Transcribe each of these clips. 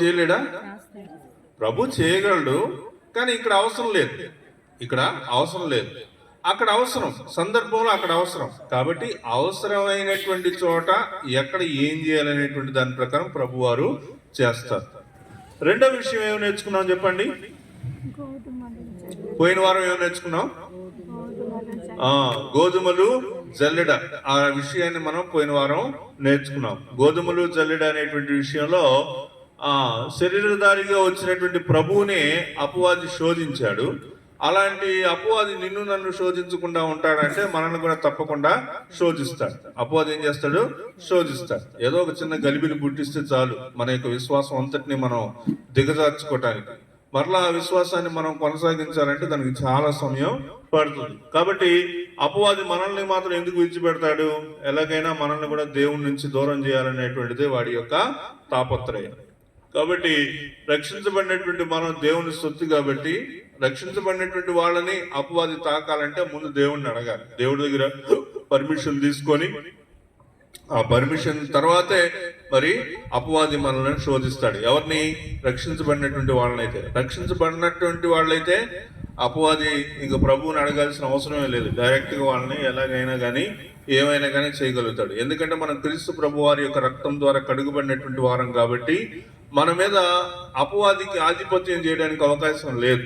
చేయలేడా? ప్రభు చేయగలడు, కానీ ఇక్కడ అవసరం లేదు. ఇక్కడ అవసరం లేదు, అక్కడ అవసరం. సందర్భంలో అక్కడ అవసరం. కాబట్టి అవసరమైనటువంటి చోట ఎక్కడ ఏం చేయాలనేటువంటి దాని ప్రకారం ప్రభు వారు చేస్తారు. రెండో విషయం ఏమి నేర్చుకున్నాం చెప్పండి? పోయిన వారం ఏమి నేర్చుకున్నాం? గోధుమలు జల్లెడ. ఆ విషయాన్ని మనం పోయిన వారం నేర్చుకున్నాం. గోధుమలు జల్లెడ అనేటువంటి విషయంలో శరీరధారిగా వచ్చినటువంటి ప్రభువునే అపవాది శోధించాడు. అలాంటి అపవాది నిన్ను నన్ను శోధించకుండా ఉంటాడంటే మనల్ని కూడా తప్పకుండా శోధిస్తాడు. అపవాది ఏం చేస్తాడు? శోధిస్తాడు. ఏదో ఒక చిన్న గలిబిలి పుట్టిస్తే చాలు మన యొక్క విశ్వాసం అంతటిని మనం దిగజార్చుకోవటానికి. మరలా ఆ విశ్వాసాన్ని మనం కొనసాగించాలంటే దానికి చాలా సమయం పడుతుంది. కాబట్టి అపవాది మనల్ని మాత్రం ఎందుకు విడిచిపెడతాడు? ఎలాగైనా మనల్ని కూడా దేవుడి నుంచి దూరం చేయాలనేటువంటిది వాడి యొక్క తాపత్రయం. కాబట్టి రక్షించబడినటువంటి మనం దేవుని సొత్తు. కాబట్టి రక్షించబడినటువంటి వాళ్ళని అపవాది తాకాలంటే ముందు దేవుడిని అడగాలి. దేవుడి దగ్గర పర్మిషన్ తీసుకొని ఆ పర్మిషన్ తర్వాతే మరి అపవాది మనల్ని శోధిస్తాడు. ఎవరిని? రక్షించబడినటువంటి వాళ్ళనైతే. రక్షించబడినటువంటి వాళ్ళైతే అపవాది ఇంకా ప్రభువుని అడగాల్సిన అవసరమే లేదు. డైరెక్ట్ గా వాళ్ళని ఎలాగైనా కానీ ఏమైనా కానీ చేయగలుగుతాడు. ఎందుకంటే మనం క్రీస్తు ప్రభు వారి యొక్క రక్తం ద్వారా కడుగుబడినటువంటి వారం కాబట్టి మన మీద అపవాదికి ఆధిపత్యం చేయడానికి అవకాశం లేదు.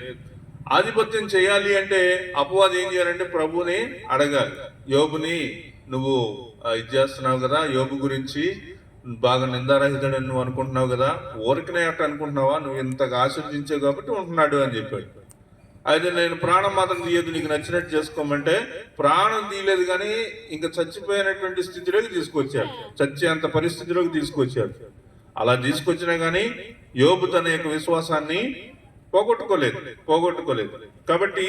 ఆధిపత్యం చేయాలి అంటే అపవాది ఏం చేయాలంటే ప్రభుని అడగాలి. యోబుని నువ్వు ఇది చేస్తున్నావు కదా, యోబు గురించి బాగా నిందారహితుడని నువ్వు అనుకుంటున్నావు కదా, ఊరికనే అట్ట అనుకుంటున్నావా? నువ్వు ఇంతగా ఆశీర్వదించావు కాబట్టి ఉంటున్నాడు అని చెప్పాడు. అయితే నేను ప్రాణం మాత్రం తీయదు, నీకు నచ్చినట్టు చేసుకోమంటే ప్రాణం తీయలేదు, కానీ ఇంకా చచ్చిపోయినటువంటి స్థితిలోకి తీసుకొచ్చాడు. చచ్చేంత పరిస్థితిలోకి తీసుకొచ్చాడు. అలా తీసుకొచ్చినా కానీ యోబు తన యొక్క విశ్వాసాన్ని పోగొట్టుకోలేదు. కాబట్టి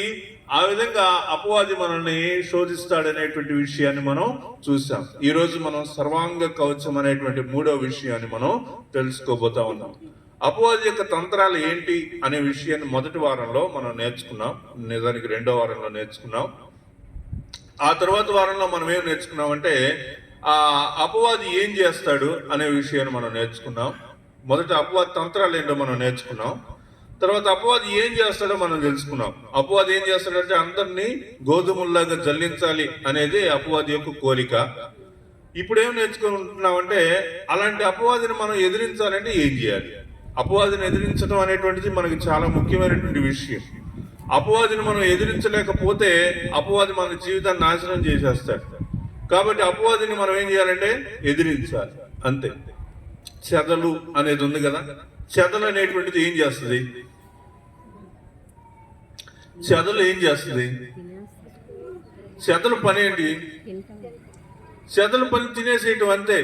ఆ విధంగా అపవాది మనల్ని శోధిస్తాడనేటువంటి విషయాన్ని మనం చూసాం. ఈ రోజు మనం సర్వాంగ కవచం అనేటువంటి మూడో విషయాన్ని మనం తెలుసుకోబోతా ఉన్నాం. అపవాది యొక్క తంత్రాలు ఏంటి అనే విషయాన్ని మొదటి వారంలో మనం నేర్చుకున్నాం. నిజానికి రెండో వారంలో నేర్చుకున్నాం. ఆ తర్వాత వారంలో మనం ఏం నేర్చుకున్నామంటే ఆ అపవాది ఏం చేస్తాడు అనే విషయాన్ని మనం నేర్చుకున్నాం. మొదట అపవాది తంత్రాలు ఏంటో మనం నేర్చుకున్నాం. తర్వాత అపవాది ఏం చేస్తాడో మనం తెలుసుకున్నాం. అపవాది ఏం చేస్తాడంటే అందరినీ గోధుమల్లాగా జల్లించాలి అనేది అపవాది యొక్క కోరిక. ఇప్పుడు ఏం నేర్చుకుంటున్నామంటే అలాంటి అపవాదిని మనం ఎదిరించాలంటే ఏం చేయాలి? అపవాదిని ఎదిరించడం అనేటువంటిది మనకి చాలా ముఖ్యమైనటువంటి విషయం. అపవాదిని మనం ఎదిరించలేకపోతే అపవాది మన జీవితాన్ని నాశనం చేసేస్తాడు. కాబట్టి అపవాదిని మనం ఏం చేయాలంటే ఎదిరించాలి, అంతే. చెదలు అనేది ఉంది కదా, చెదలు అనేటువంటిది ఏం చేస్తుంది? చెదలు ఏం చేస్తుంది? చెదలు పని ఏంటి? చెదలు పని తినేసేయటం అంతే.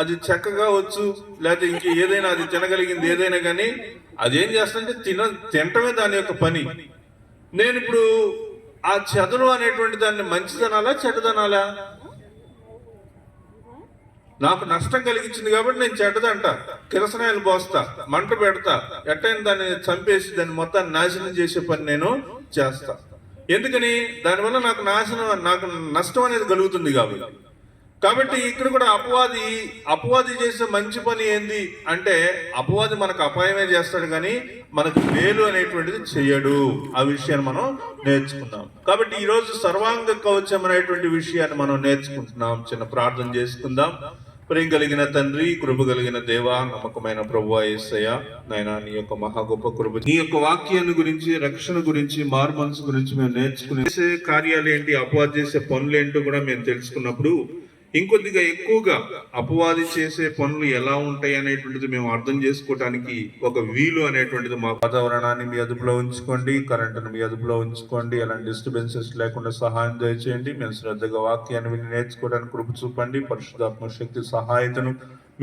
అది చక్కగా వచ్చు లేకపోతే ఇంక ఏదైనా అది తినగలిగింది ఏదైనా కానీ అదేం చేస్తుందంటే తినటమే దాని యొక్క పని. నేను ఇప్పుడు ఆ చెదలు అనేటువంటి దాన్ని మంచిదనాలా చెడ్డదనాలా? నాకు నష్టం కలిగించింది కాబట్టి నేను చెడ్డదంట, కిరసనాయలు పోస్తా, మంట పెడతా, ఎట్టైనా దాన్ని చంపేసి దాన్ని మొత్తాన్ని నాశనం చేసే పని నేను చేస్తా. ఎందుకని? దానివల్ల నాకు నష్టం అనేది కలుగుతుంది కాబట్టి ఇక్కడ కూడా అపవాది చేసే మంచి పని ఏంది అంటే అపవాది మనకు అపాయమే చేస్తాడు కానీ మనకు మేలు అనేటువంటిది చెయ్యడు. ఆ విషయాన్ని మనం నేర్చుకున్నాం. కాబట్టి ఈ రోజు సర్వాంగ కవచం అనేటువంటి విషయాన్ని మనం నేర్చుకుంటున్నాం. చిన్న ప్రార్థన చేసుకుందాం. ప్రేమ కలిగిన తండ్రి, కృప కలిగిన దేవా, నమ్మకమైన ప్రభువా యేసయ్య, నాయనా నీ యొక్క మహా గొప్ప కృప, నీ యొక్క వాక్యాన్ని గురించి, రక్షణ గురించి, మారు మనసు గురించి మేము నేర్చుకునే కార్యాలు ఏంటి, అపవాది చేసే పనులు ఏంటో కూడా మేము తెలుసుకున్నప్పుడు ఇంకొద్దిగా ఎక్కువగా అపవాది చేసే పనులు ఎలా ఉంటాయి అనేటువంటిది మేము అర్థం చేసుకోవటానికి ఒక వీలు అనేటువంటిది మా వాతావరణాన్ని మీ అదుపులో ఉంచుకోండి, కరెంటును మీ అదుపులో ఉంచుకోండి, ఎలాంటి డిస్టర్బెన్సెస్ లేకుండా సహాయం దయచేయండి. మేము శ్రద్ధగా వాక్యాన్ని విని నేర్చుకోవడానికి కృప చూపండి. పరిశుద్ధాత్మ శక్తి సహాయతను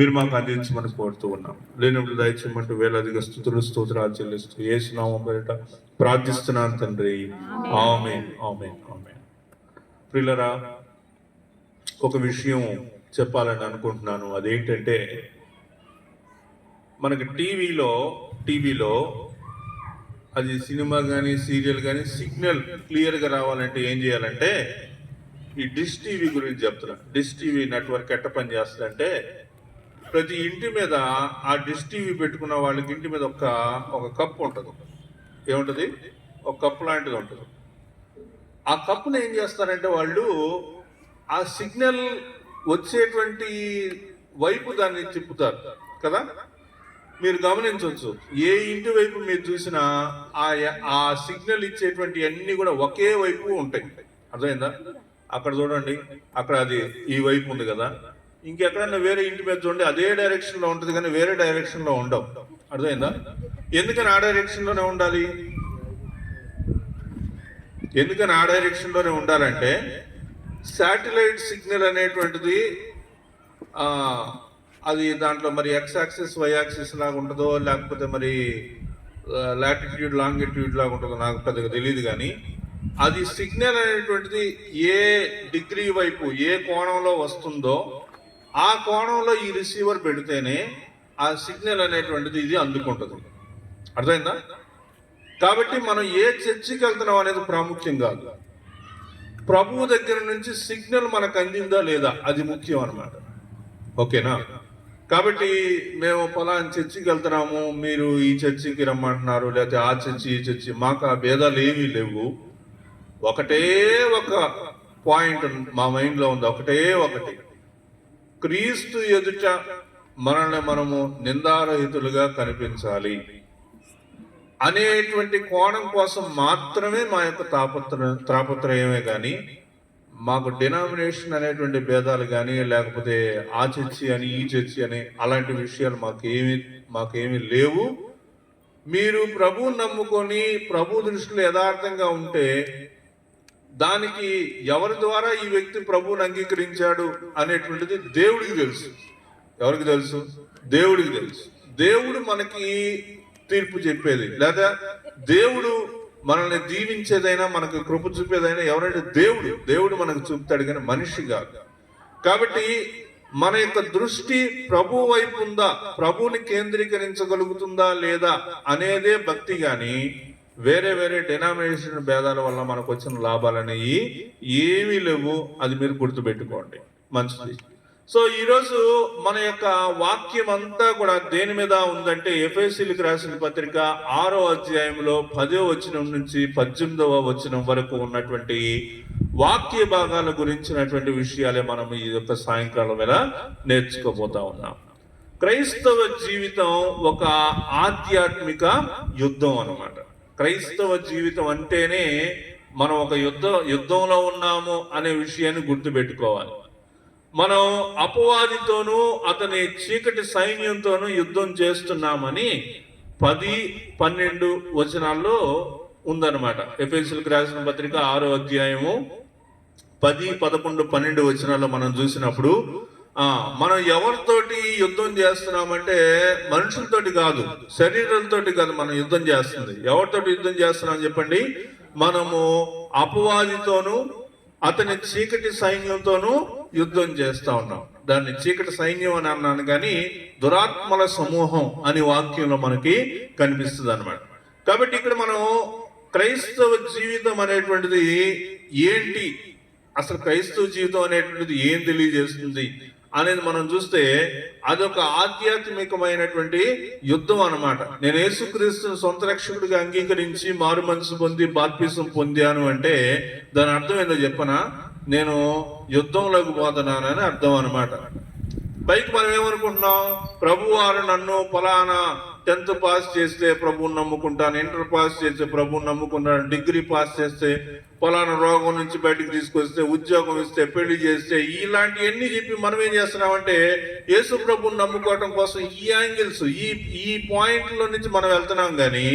మీరు మాకు అందించమని కోరుతూ ఉన్నాం. లేనప్పుడు దయచేయమంటూ వేలాదిగా స్తోత్రాలు చెల్లిస్తూ యేసు నామమున పేరిట ప్రార్థిస్తున్నాను తండ్రి. ఆమేన్, ఆమేన్, ఆమేన్. ప్రియులారా, ఒక విషయం చెప్పాలని అనుకుంటున్నాను. అదేంటంటే మనకి టీవీలో అది సినిమా కానీ సీరియల్ కానీ సిగ్నల్ క్లియర్గా రావాలంటే ఏం చేయాలంటే ఈ డిష్ టీవీ గురించి చెప్తున్నా. డిష్ టీవీ నెట్వర్క్ ఎట్ట పని చేస్తుందంటే ప్రతి ఇంటి మీద ఆ డిష్ టీవీ పెట్టుకున్న వాళ్ళకి ఇంటి మీద ఒక కప్పు ఉంటుంది. ఏముంటుంది? ఒక కప్పు లాంటిది ఉంటుంది. ఆ కప్పును ఏం చేస్తారంటే వాళ్ళు ఆ సిగ్నల్ వచ్చేటువంటి వైపు దాన్ని తిప్పుతారు కదా. మీరు గమనించవచ్చు, ఏ ఇంటి వైపు మీరు చూసినా ఆ సిగ్నల్ ఇచ్చేటువంటి అన్ని కూడా ఒకే వైపు ఉంటాయి. అర్థమైందా? అక్కడ చూడండి, అక్కడ అది ఈ వైపు ఉంది కదా, ఇంకెక్కడన్నా వేరే ఇంటి మీద చూడండి అదే డైరెక్షన్ లో ఉంటుంది కానీ వేరే డైరెక్షన్ లో ఉండవు. అర్థమైందా? ఎందుకని ఆ డైరెక్షన్ లోనే ఉండాలి? ఎందుకని ఆ డైరెక్షన్ లోనే ఉండాలంటే శాటిలైట్ సిగ్నల్ అనేటువంటిది అది దాంట్లో మరి ఎక్స్ యాక్సిస్ వై యాక్సిస్ లాగా ఉంటుందో లేకపోతే మరి లాటిట్యూడ్ లాంగిట్యూడ్ లాగా ఉంటుందో నాకు పెద్దగా తెలియదు, కానీ అది సిగ్నల్ అనేటువంటిది ఏ డిగ్రీ వైపు ఏ కోణంలో వస్తుందో ఆ కోణంలో ఈ రిసీవర్ పెడితేనే ఆ సిగ్నల్ అనేటువంటిది ఇది అందుకుంటుంది. అర్థమైందా? కాబట్టి మనం ఏ చర్చికి వెళ్తున్నాం అనేది ప్రాముఖ్యం కాదు, ప్రభువు దగ్గర నుంచి సిగ్నల్ మనకు అందిందా లేదా అది ముఖ్యం అన్నమాట. ఓకేనా? కాబట్టి మేము పలానా చర్చికి వెళ్తున్నాము, మీరు ఈ చర్చికి రమ్మంటున్నారు, లేకపోతే ఆ చర్చి ఈ చర్చి, మాకు ఆ భేదాలు ఏమీ లేవు. ఒకటే ఒక పాయింట్ మా మైండ్లో ఉంది, ఒకటే ఒకటి, క్రీస్తు ఎదుట మనల్ని మనము నిందారహితులుగా కనిపించాలి అనేటువంటి కోణం కోసం మాత్రమే మా యొక్క తాపత్రయమే కానీ మాకు డినామినేషన్ అనేటువంటి భేదాలు కానీ లేకపోతే ఆ చర్చి అని ఈ చర్చి అని అలాంటి విషయాలు మాకేమీ లేవు. మీరు ప్రభువుని నమ్ముకొని ప్రభు దృష్టిలో యథార్థంగా ఉంటే దానికి ఎవరి ద్వారా ఈ వ్యక్తి ప్రభువుని అంగీకరించాడు అనేటువంటిది దేవుడికి తెలుసు. ఎవరికి తెలుసు? దేవుడికి తెలుసు. దేవుడు మనకి తీర్పు చెప్పేది లేదా దేవుడు మనల్ని దీవించేదైనా మనకు కృప చూపేదైనా ఎవరైతే దేవుడు మనకు చూపుతాడు కానీ మనిషి కాదు. కాబట్టి మన యొక్క దృష్టి ప్రభు వైపు ఉందా, ప్రభువుని కేంద్రీకరించగలుగుతుందా లేదా అనేదే భక్తి, కానీ వేరే వేరే డినామినేషన్ భేదాల వల్ల మనకు వచ్చిన లాభాలనేవి ఏమీ లేవు. అది మీరు గుర్తుపెట్టుకోండి. మంచిది. సో ఈరోజు మన యొక్క వాక్యం అంతా కూడా దేని మీద ఉందంటే ఎఫెసీయులకు రాసిన పత్రిక 6వ అధ్యాయంలో 10వ వచనం నుంచి 18వ వచనం వరకు ఉన్నటువంటి వాక్య భాగాల గురించినటువంటి విషయాలే మనం ఈ యొక్క సాయంకాలం వేళ నేర్చుకోబోతా ఉన్నాం. క్రైస్తవ జీవితం ఒక ఆధ్యాత్మిక యుద్ధం అన్నమాట. క్రైస్తవ జీవితం అంటేనే మనం ఒక యుద్ధంలో ఉన్నాము అనే విషయాన్ని గుర్తుపెట్టుకోవాలి. మనం అపవాదితోనూ అతని చీకటి సైన్యంతోనూ యుద్ధం చేస్తున్నామని 10-12 వచనాల్లో ఉందన్నమాట. ఎఫెసీయులకు రాసిన పత్రిక 6వ అధ్యాయము 10, 11, 12 వచనాల్లో మనం చూసినప్పుడు మనం ఎవరితోటి యుద్ధం చేస్తున్నామంటే మనుషులతోటి కాదు, శరీరాలతోటి కాదు మనం యుద్ధం చేస్తుంది. ఎవరితోటి యుద్ధం చేస్తున్నాం చెప్పండి? మనము అపవాదితోనూ అతని చీకటి సైన్యంతోనూ యుద్ధం చేస్తా ఉన్నాం. దాన్ని చీకటి సైన్యం అని అన్నాను కానీ దురాత్మల సమూహం అని వాక్యంలో మనకి కనిపిస్తుంది అన్నమాట. కాబట్టి ఇక్కడ మనం క్రైస్తవ జీవితం అనేటువంటిది ఏంటి, అసలు క్రైస్తవ జీవితం అనేటువంటిది ఏం తెలియజేస్తుంది అనేది మనం చూస్తే అదొక ఆధ్యాత్మికమైనటువంటి యుద్ధం అన్నమాట. నేను యేసుక్రీస్తుని సొంత రక్షకుడిగా అంగీకరించి మారు మనసు పొంది బాప్తిసం పొందాను అంటే దాని అర్థం ఏందో చెప్పనా? నేను యుద్ధంలోకి పోతున్నానని అర్థం అన్నమాట. పైకి మనం ఏమనుకుంటున్నాం? ప్రభువారు నన్ను ఫలానా 10th పాస్ చేస్తే ప్రభువుని నమ్ముకుంటాను, ఇంటర్ పాస్ చేస్తే ప్రభువుని నమ్ముకుంటాను, డిగ్రీ పాస్ చేస్తే ఫలానా రోగం నుంచి బయటకు తీసుకొస్తే, ఉద్యోగం ఇస్తే, పెళ్లి చేస్తే, ఇలాంటివన్నీ చెప్పి మనం ఏం చేస్తున్నామంటే యేసు ప్రభువుని నమ్ముకోవటం కోసం ఈ యాంగిల్స్ ఈ పాయింట్లో నుంచి మనం వెళ్తున్నాం. కానీ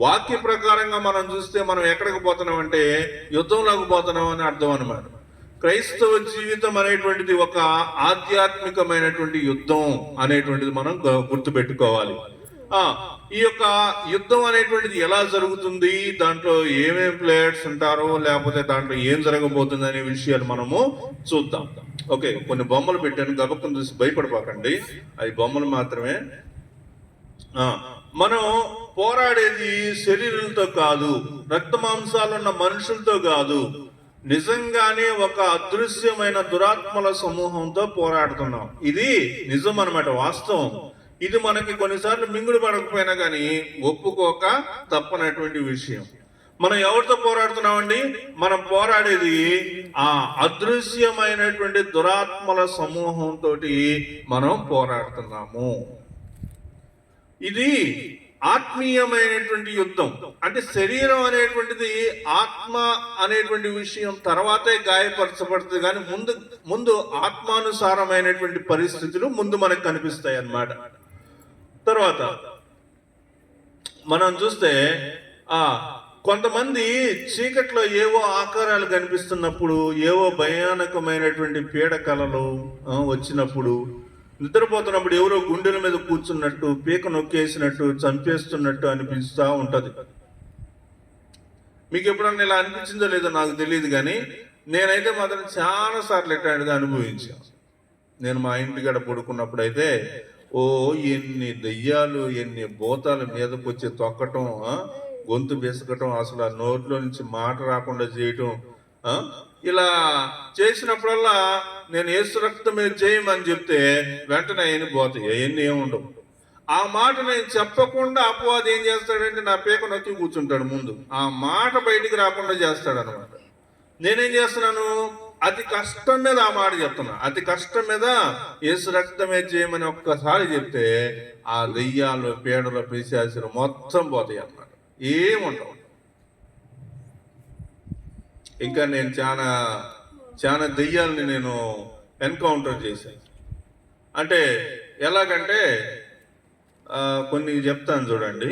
వాక్య ప్రకారంగా మనం చూస్తే మనం ఎక్కడికి పోతున్నామంటే యుద్ధంలోకి పోతున్నాం అని అర్థం అన్నమాట. క్రైస్తవ జీవితం అనేటువంటిది ఒక ఆధ్యాత్మికమైనటువంటి యుద్ధం అనేటువంటిది మనం గుర్తుపెట్టుకోవాలి. ఈ యొక్క యుద్ధం అనేటువంటిది ఎలా జరుగుతుంది, దాంట్లో ఏమేమి ప్లేయర్స్ ఉంటారో లేకపోతే దాంట్లో ఏం జరగబోతుంది అనే విషయాలు మనము చూద్దాం. ఓకే, కొన్ని బొమ్మలు పెట్టాను, గబక్కను చూసి భయపడిపోకండి, అవి బొమ్మలు మాత్రమే. మనం పోరాడేది శరీరాలతో కాదు, రక్త మాంసాలు ఉన్న మనుషులతో కాదు, నిజంగానే ఒక అదృశ్యమైన దురాత్మల సమూహంతో పోరాడుతున్నాం. ఇది నిజం అన్నమాట, వాస్తవం. ఇది మనకి కొన్నిసార్లు మింగుడు పడకపోయినా కానీ ఒప్పుకోక తప్పనటువంటి విషయం. మనం ఎవరితో పోరాడుతున్నామండి? మనం పోరాడేది ఆ అదృశ్యమైనటువంటి దురాత్మల సమూహంతో మనం పోరాడుతున్నాము. ఇది ఆత్మీయమైనటువంటి యుద్ధం. అంటే శరీరం అనేటువంటిది ఆత్మ అనేటువంటి విషయం తర్వాతే గాయపరచబడుతుంది, కానీ ముందు ఆత్మానుసారమైనటువంటి పరిస్థితులు ముందు మనకు కనిపిస్తాయి అన్నమాట. తర్వాత మనం చూస్తే కొంతమంది చీకట్లో ఏవో ఆకారాలు కనిపిస్తున్నప్పుడు, ఏవో భయానకమైనటువంటి పీడకలలు వచ్చినప్పుడు, నిద్రపోతున్నప్పుడు ఎవరో గుండెల మీద కూర్చున్నట్టు, పీక నొక్కేసినట్టు, చంపేస్తున్నట్టు అనిపిస్తూ ఉంటది. మీకు ఎప్పుడన్నా ఇలా అనిపించిందో లేదో నాకు తెలియదు, కానీ నేనైతే మాత్రం చాలా సార్లు ఎట్లాంటిగా అనుభవించాను. నేను మా ఇంటికాడ పడుకున్నప్పుడు అయితే ఎన్ని దెయ్యాలు, ఎన్ని భూతాల మీదకి వచ్చి తొక్కటం, గొంతు బెసకటం, అసలు ఆ నోట్లో నుంచి మాట రాకుండా చేయటం, ఇలా చేసినప్పుడల్లా నేను యేసు రక్తమే చేయమని చెప్తే వెంటనే అవన్నీ పోతాయి, అవన్నీ ఏముండవు. ఆ మాట నేను చెప్పకుండా అపవాది ఏం చేస్తాడంటే నా పీక నొక్కి కూర్చుంటాడు ముందు, ఆ మాట బయటికి రాకుండా చేస్తాడు అనమాట. నేనేం చేస్తున్నాను? అతి కష్టం మీద ఆ మాట చెప్తున్నా. అతి కష్టం మీద యేసు రక్తమే చేయమని ఒక్కసారి చెప్తే ఆ దెయ్యాలు, పీడలు, పిశాచులు మొత్తం పోతాయి అన్నమాట, ఏముండవు. ఇంకా నేను చాలా దెయ్యాలని నేను ఎన్కౌంటర్ చేశాను. అంటే ఎలాగంటే కొన్ని చెప్తాను చూడండి.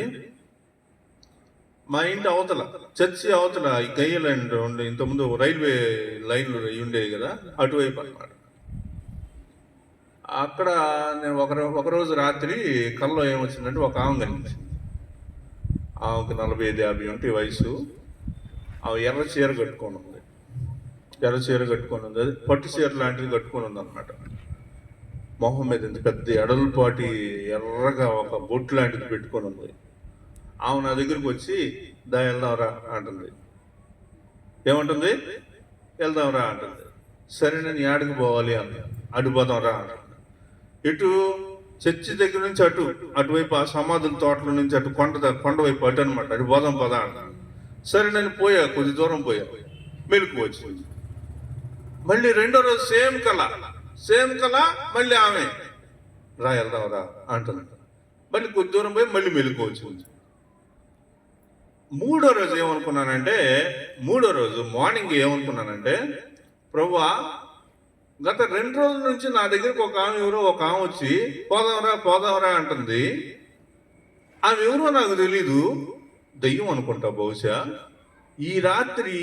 మా ఇంటి అవతల, చర్చి అవతల ఈ గయ్యలు ఉండే, ఇంతకుముందు రైల్వే లైన్లు ఉండేవి కదా, అటువైపు అన్నమాట. అక్కడ నేను ఒకరోజు రాత్రి కల్లో ఏమొచ్చిందంటే ఒక ఆమె కనిపించింది. ఆమెకు 45-50 ఉంటే వయసు. ఆమె ఎర్ర చీర కట్టుకొని ఉంది, అది పట్టు చీర లాంటిది కట్టుకొని ఉంది అన్నమాట. మొహం మీద ఇంత పెద్ద ఎడలపాటి ఎర్రగా ఒక బొట్టు లాంటిది పెట్టుకొని ఉంది. ఆమె నా దగ్గరికి వచ్చి వెళ్దాంరా అంటుంది. ఏమంటుంది? వెళ్దాంరా అంటుంది. సరే నేను యాడికి పోవాలి అన్న. అడిపోదాంరా అంటుంది. ఇటు చర్చి దగ్గర నుంచి అటువైపు ఆ సమాధుల తోటల నుంచి అటు కొండ వైపు అటు అనమాట, అటు పోదాం పదా అంటాను. సరే నేను పోయా, కొద్ది దూరం పోయా, మెలకు వచ్చింది. మళ్ళీ రెండో రోజు సేమ్ కళ మళ్ళీ ఆమె వెళ్దాం రా అంటుంది. మళ్ళీ కొద్ది దూరం పోయి మళ్ళీ మెలకు వచ్చింది. మూడో రోజు మార్నింగ్ ఏమనుకున్నానంటే, ప్రభువా గత 2 రోజుల నుంచి నా దగ్గరికి ఒక ఆమె వచ్చి పోదాంరా అంటుంది. ఆమె ఎవరో నాకు తెలీదు, దయ్యం అనుకుంటా బహుశా. ఈ రాత్రి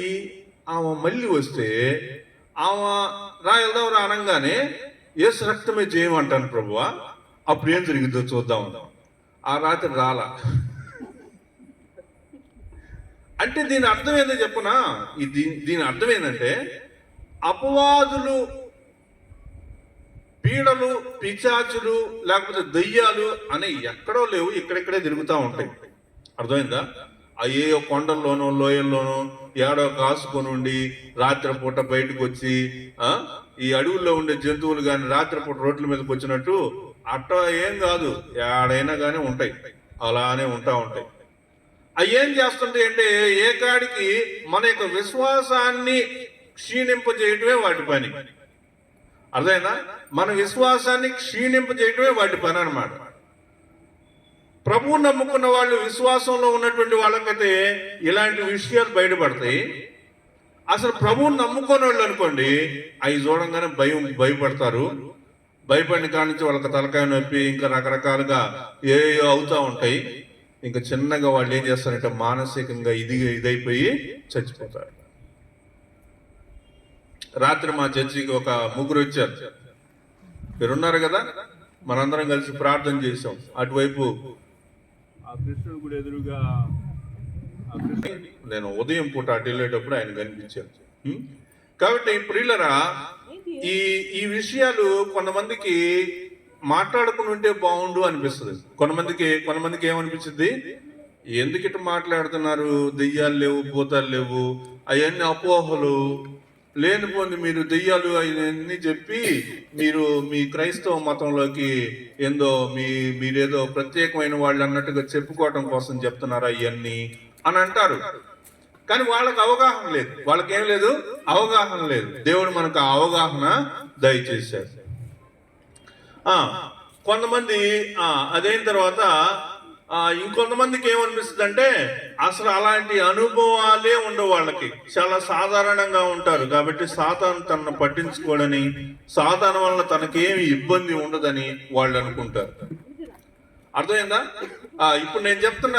ఆమె మళ్ళీ వస్తే ఆమె వెళ్దాంరా అనగానే యేసు రక్తమే చేయమంటాను ప్రభువా, అప్పుడు ఏం జరిగిందో చూద్దాం. ఆ రాత్రి రాలా. అంటే దీని అర్థం ఏందో చెప్పునా? దీని అర్థం ఏంటంటే అపవాదులు, పీడలు, పిశాచులు లేకపోతే దయ్యాలు అనే ఎక్కడో లేవు, ఇక్కడిక్కడే తిరుగుతూ ఉంటాయి. అర్థమైందా? అయ్యో కొండల్లోనో లోయల్లోనో ఏడో కాసుకొని ఉండి రాత్రిపూట బయటకు వచ్చి ఈ అడవుల్లో ఉండే జంతువులు కానీ రాత్రిపూట రోడ్ల మీదకి వచ్చినట్టు అట్ట ఏం కాదు, ఏడైనా కానీ ఉంటాయి, అలానే ఉంటాయి. అవి ఏం చేస్తుంటాయి అంటే ఏ కాడికి మన యొక్క విశ్వాసాన్ని క్షీణింపజేయటమే వాటి పని. అర్థమైందా? మన విశ్వాసాన్ని క్షీణింపజేయటమే వాటి పని అన్నమాట. ప్రభువు నమ్ముకున్న వాళ్ళు, విశ్వాసంలో ఉన్నటువంటి వాళ్ళకైతే ఇలాంటి విషయాలు బయటపడతాయి. అసలు ప్రభువుని నమ్ముకున్న వాళ్ళు అనుకోండి, అవి చూడంగానే భయపడతారు. భయపడిన కాడి నుంచి వాళ్ళకి తలకాయ నొప్పి, ఇంకా రకరకాలుగా ఏవో అవుతూ ఉంటాయి. ఇంకా చిన్నగా వాళ్ళు ఏం చేస్తారంటే మానసికంగా ఇదైపోయి చచ్చిపోతారు. రాత్రి మా చర్చికి ఒక 3 వచ్చారు. మీరున్నారు కదా, మనందరం కలిసి ప్రార్థన చేసాం. అటువైపు ఆ కృష్ణుడి గుడి ఎదురుగా నేను ఉదయం పూట అటు వెళ్ళేటప్పుడు ఆయన కనిపించారు. కాబట్టి ప్రియులరా, ఈ విషయాలు కొంతమందికి మాట్లాడుకుని ఉంటే బాగుండు అనిపిస్తుంది. కొంతమందికి ఏమనిపించింది, ఎందుకు ఇటు మాట్లాడుతున్నారు, దెయ్యాలు లేవు, భూతాలు లేవు, అవన్నీ అపోహలు, లేనిపోని మీరు దెయ్యాలు అవన్నీ చెప్పి మీరు మీ క్రైస్తవ మతంలోకి ఏందో మీరేదో ప్రత్యేకమైన వాళ్ళు అన్నట్టుగా చెప్పుకోవటం కోసం చెప్తున్నారా ఇవన్నీ అని అంటారు. కానీ వాళ్ళకి అవగాహన లేదు. వాళ్ళకి ఏం లేదు, అవగాహన లేదు. దేవుడు మనకు ఆ అవగాహన దయచేశారు. కొంతమంది అదైన తర్వాత ఇంకొంతమందికి ఏమనిపిస్తుంది అంటే అసలు అలాంటి అనుభవాలే ఉండవు. వాళ్ళకి చాలా సాధారణంగా ఉంటారు కాబట్టి సాతాను తనను పట్టించుకోడని, సాతాను వల్ల తనకేమి ఇబ్బంది ఉండదని వాళ్ళు అనుకుంటారు. అర్థమైందా? ఇప్పుడు నేను చెప్తున్న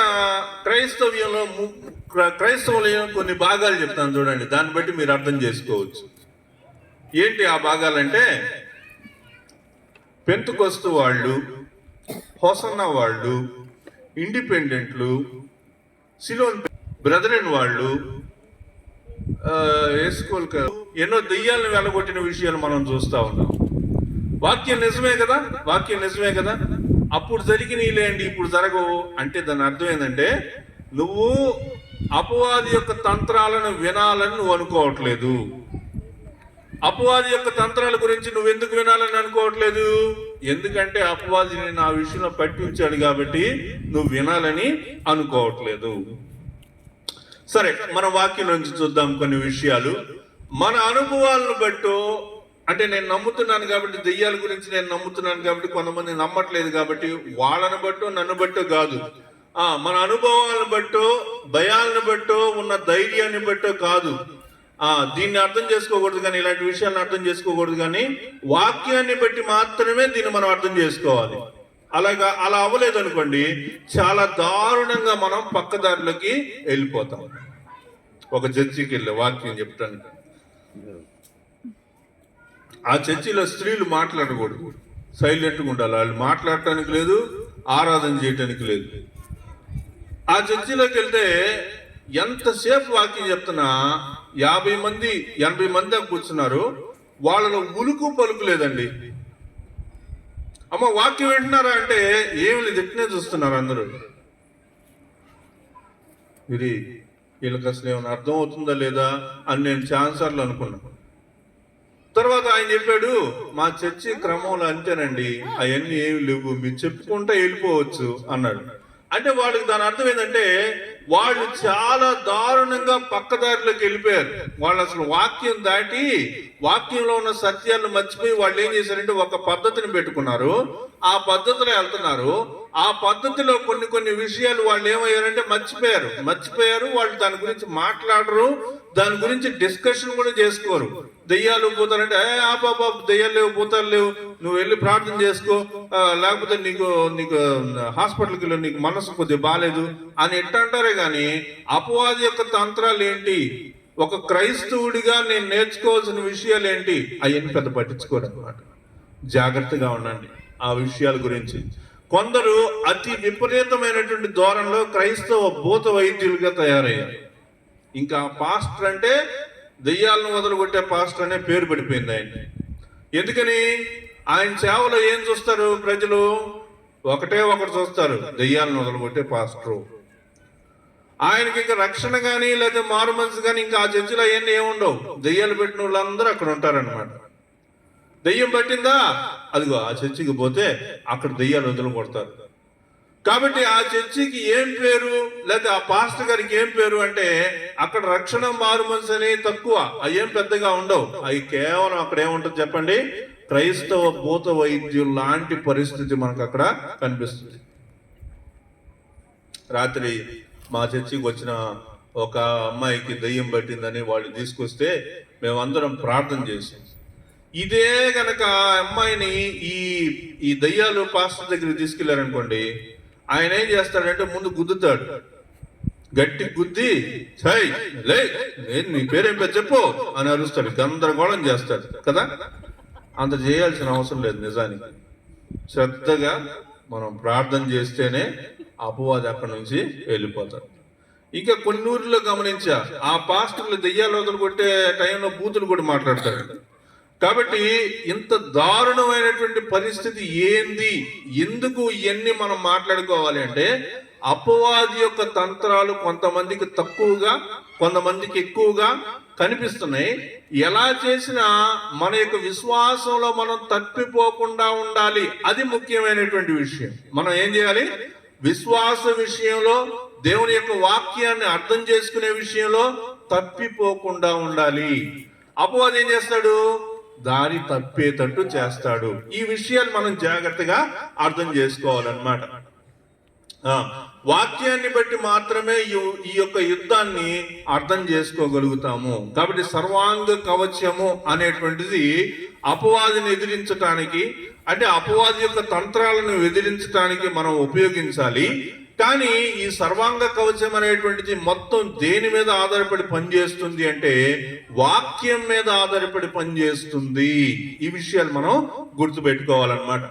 క్రైస్తవులో కొన్ని భాగాలు చెప్తాను చూడండి, దాన్ని బట్టి మీరు అర్థం చేసుకోవచ్చు. ఏంటి ఆ భాగాలంటే, పెంతుకొస్తు వాళ్ళు, హోసన్న వాళ్ళు, ఇండిపెండెంట్లు, సిలోన్ బ్రదరన్ వాళ్ళు, ఎన్నో దెయ్యాలను వెలగొట్టిన విషయాలు మనం చూస్తా ఉన్నాం. వాక్యం నిజమే కదా, వాక్యం నిజమే కదా. అప్పుడు జరిగినలేండి ఇప్పుడు జరగవు అంటే దాని అర్థం ఏంటంటే నువ్వు అపవాది యొక్క తంత్రాలను వినాలని నువ్వు అనుకోవట్లేదు. అపవాది యొక్క తంత్రాల గురించి నువ్వు ఎందుకు వినాలని అనుకోవట్లేదు? ఎందుకంటే అపవాది నేను ఆ విషయంలో పట్టి ఉంచాడు కాబట్టి నువ్వు వినాలని అనుకోవట్లేదు. సరే, మన వాక్యం నుంచి చూద్దాం కొన్ని విషయాలు. మన అనుభవాలను బట్టో, అంటే నేను నమ్ముతున్నాను కాబట్టి, దెయ్యాల గురించి నేను నమ్ముతున్నాను కాబట్టి, కొంతమంది నమ్మట్లేదు కాబట్టి వాళ్ళని బట్టో నన్ను బట్టో కాదు, మన అనుభవాలను బట్టో భయాలను బట్టో ఉన్న ధైర్యాన్ని బట్టో కాదు. దీన్ని అర్థం చేసుకోకూడదు కానీ, ఇలాంటి విషయాలను అర్థం చేసుకోకూడదు కానీ వాక్యాన్ని బట్టి మాత్రమే దీన్ని మనం అర్థం చేసుకోవాలి. అలా అవ్వలేదు అనుకోండి, చాలా దారుణంగా మనం పక్కదారిలోకి వెళ్ళిపోతాం. ఒక చర్చికి వెళ్ళే వాక్యం చెప్తాను. ఆ చర్చిలో స్త్రీలు మాట్లాడకూడదు, సైలెంట్గా ఉండాలి. వాళ్ళు మాట్లాడటానికి లేదు, ఆరాధన చేయటానికి లేదు. ఆ చర్చిలోకి వెళ్తే ఎంతసేపు వాక్యం చెప్తున్నా 50 మంది 80 మంది కూర్చున్నారు, వాళ్ళలో ఉలుకు పలుకు లేదండి. అమ్మ వాక్యం వింటున్నారా అంటే ఏమి లేదు, ఎట్నే చూస్తున్నారు అందరూ. వీళ్ళకి అసలు ఏమైనా అర్థం అవుతుందా లేదా అని నేను ఛాన్సర్లు అనుకున్నాను. తర్వాత ఆయన చెప్పాడు, మా చర్చి క్రమంలో అంతేనండి, అవన్నీ ఏమి లేవు, మీరు చెప్పుకుంటా వెళ్ళిపోవచ్చు అన్నాడు. అంటే వాళ్ళకి దాని అర్థం ఏంటంటే వాళ్ళు చాలా దారుణంగా పక్కదారిలోకి వెళ్ళిపోయారు. వాళ్ళు అసలు వాక్యం దాటి వాక్యంలో ఉన్న సత్యాలను మర్చిపోయి వాళ్ళు ఏం చేశారంటే ఒక పద్ధతిని పెట్టుకున్నారు, ఆ పద్ధతిలో వెళ్తున్నారు. ఆ పద్ధతిలో కొన్ని విషయాలు వాళ్ళు ఏమయ్యారంటే మర్చిపోయారు. వాళ్ళు దాని గురించి మాట్లాడరు, దాని గురించి డిస్కషన్ కూడా చేసుకోరు. దెయ్యాలు పోతారంటే బాబా దెయ్యాలు లేవు, పోతారు లేవు, నువ్వు వెళ్ళి ప్రార్థన చేసుకో, లేకపోతే నీకు హాస్పిటల్కి వెళ్ళి నీకు మనసు కొద్దిగా బాగాలేదు అని ఎట్టంటారే కానీ అపవాది యొక్క తంత్రాలు ఏంటి, ఒక క్రైస్తవుడిగా నేను నేర్చుకోవాల్సిన విషయాలు ఏంటి, అవన్నీ పెద్ద పట్టించుకోరు అన్నమాట. జాగ్రత్తగా ఉండండి ఆ విషయాల గురించి. కొందరు అతి విపరీతమైనటువంటి ధోరణిలో క్రైస్తవ భూత వైద్యులుగా తయారయ్యారు. ఇంకా పాస్టర్ అంటే దెయ్యాలను వదలగొట్టే పాస్టర్ అనే పేరు పడిపోయింది ఆయన. ఎందుకని? ఆయన సేవలో ఏం చూస్తారు ప్రజలు? ఒకటే ఒకటి చూస్తారు, దెయ్యాలను వదలగొట్టే పాస్టరు. ఆయనకి ఇంకా రక్షణ కానీ లేదా మారు మనసు కానీ ఇంకా ఆ చర్చిలో అవన్నీ ఏముండవు. దెయ్యాలు పెట్టిన వాళ్ళందరూ అక్కడ ఉంటారనమాట. దెయ్యం పట్టిందా, అదిగో ఆ చర్చికి పోతే అక్కడ దెయ్యాలు వదలగొడతారు. కాబట్టి ఆ చర్చికి ఏం పేరు, లేదా ఆ పాస్టర్ గారికి ఏం పేరు అంటే అక్కడ రక్షణ మారు మనసు అనేవి తక్కువ, అవి ఏం పెద్దగా ఉండవు. అవి కేవలం అక్కడ ఏముంటుంది చెప్పండి, క్రైస్తవ భూత వైద్యులు లాంటి పరిస్థితి మనకు అక్కడ కనిపిస్తుంది. రాత్రి మా చర్చికి వచ్చిన ఒక అమ్మాయికి దెయ్యం పట్టిందని వాళ్ళు తీసుకొస్తే మేమందరం ప్రార్థన చేసాం. ఇదే గనక అమ్మాయిని ఈ దయ్యాలు పాస్టర్ దగ్గరికి తీసుకెళ్లారనుకోండి, ఆయన ఏం చేస్తాడంటే ముందు గుద్దుతాడు, గట్టి గుద్ది నీ పేరేం పేరు చెప్పు అని అరుస్తాడు, గందరగోళం చేస్తాడు కదా. అంత చేయాల్సిన అవసరం లేదు. నిజానికి శ్రద్ధగా మనం ప్రార్థన చేస్తేనే అపవాది అక్కడి నుంచి వెళ్ళిపోతాడు. ఇంకా కొన్ని ఊర్లో గమనించా, ఆ పాస్టర్లు దెయ్యాలు వదలు కొట్టే టైంలో బూతులు కూడా మాట్లాడతాడు. కాబట్టి ఇంత దారుణమైనటువంటి పరిస్థితి ఏంది, ఎందుకు ఇవన్నీ మనం మాట్లాడుకోవాలి అంటే, అపవాది యొక్క తంత్రాలు కొంతమందికి తక్కువగా కొంతమందికి ఎక్కువగా కనిపిస్తున్నాయి. ఎలా చేసినా మన యొక్క విశ్వాసంలో మనం తప్పిపోకుండా ఉండాలి, అది ముఖ్యమైనటువంటి విషయం. మనం ఏం చేయాలి? విశ్వాస విషయంలో, దేవుని యొక్క వాక్యాన్ని అర్థం చేసుకునే విషయంలో తప్పిపోకుండా ఉండాలి. అపవాది ఏం చేస్తాడు? దారి తప్పేటట్టు చేస్తాడు. ఈ విషయాలు మనం జాగ్రత్తగా అర్థం చేసుకోవాలన్నమాట. వాక్యాన్ని బట్టి మాత్రమే ఈ యొక్క యుద్ధాన్ని అర్థం చేసుకోగలుగుతాము. కాబట్టి సర్వాంగ కవచము అనేటువంటిది అపవాదిని ఎదిరించటానికి, అంటే అపవాది యొక్క తంత్రాలను ఎదిరించడానికి మనం ఉపయోగించాలి. కానీ ఈ సర్వాంగ కవచం అనేటువంటిది మొత్తం దేని మీద ఆధారపడి పనిచేస్తుంది అంటే, వాక్యం మీద ఆధారపడి పనిచేస్తుంది. ఈ విషయాలు మనం గుర్తుపెట్టుకోవాలన్నమాట.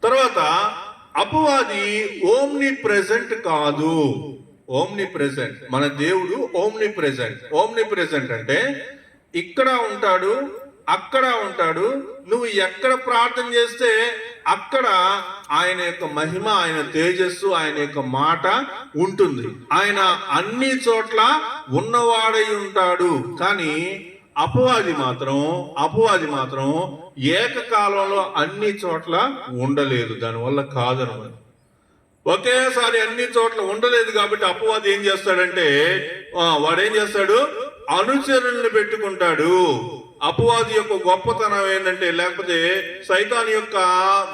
తర్వాత అపవాది ఓమ్ని ప్రెజెంట్ కాదు. ఓమ్ని ప్రెజెంట్, మన దేవుడు ఓమ్ని ప్రెజెంట్. ఓమ్ని ప్రెజెంట్ అంటే ఇక్కడ ఉంటాడు, అక్కడ ఉంటాడు. నువ్వు ఎక్కడ ప్రార్థన చేస్తే అక్కడ ఆయన యొక్క మహిమ, ఆయన తేజస్సు, ఆయన యొక్క మాట ఉంటుంది. ఆయన అన్ని చోట్ల ఉన్నవాడై ఉంటాడు. కానీ అపవాది మాత్రం ఏకకాలంలో అన్ని చోట్ల ఉండలేదు. దానివల్ల కాదనమాట. ఒకేసారి అన్ని చోట్ల ఉండలేదు. కాబట్టి అపవాది ఏం చేస్తాడంటే, వాడేం చేస్తాడు? అనుచరులను పెట్టుకుంటాడు. అపవాది యొక్క గొప్పతనం ఏంటంటే, లేకపోతే సైతాన్ యొక్క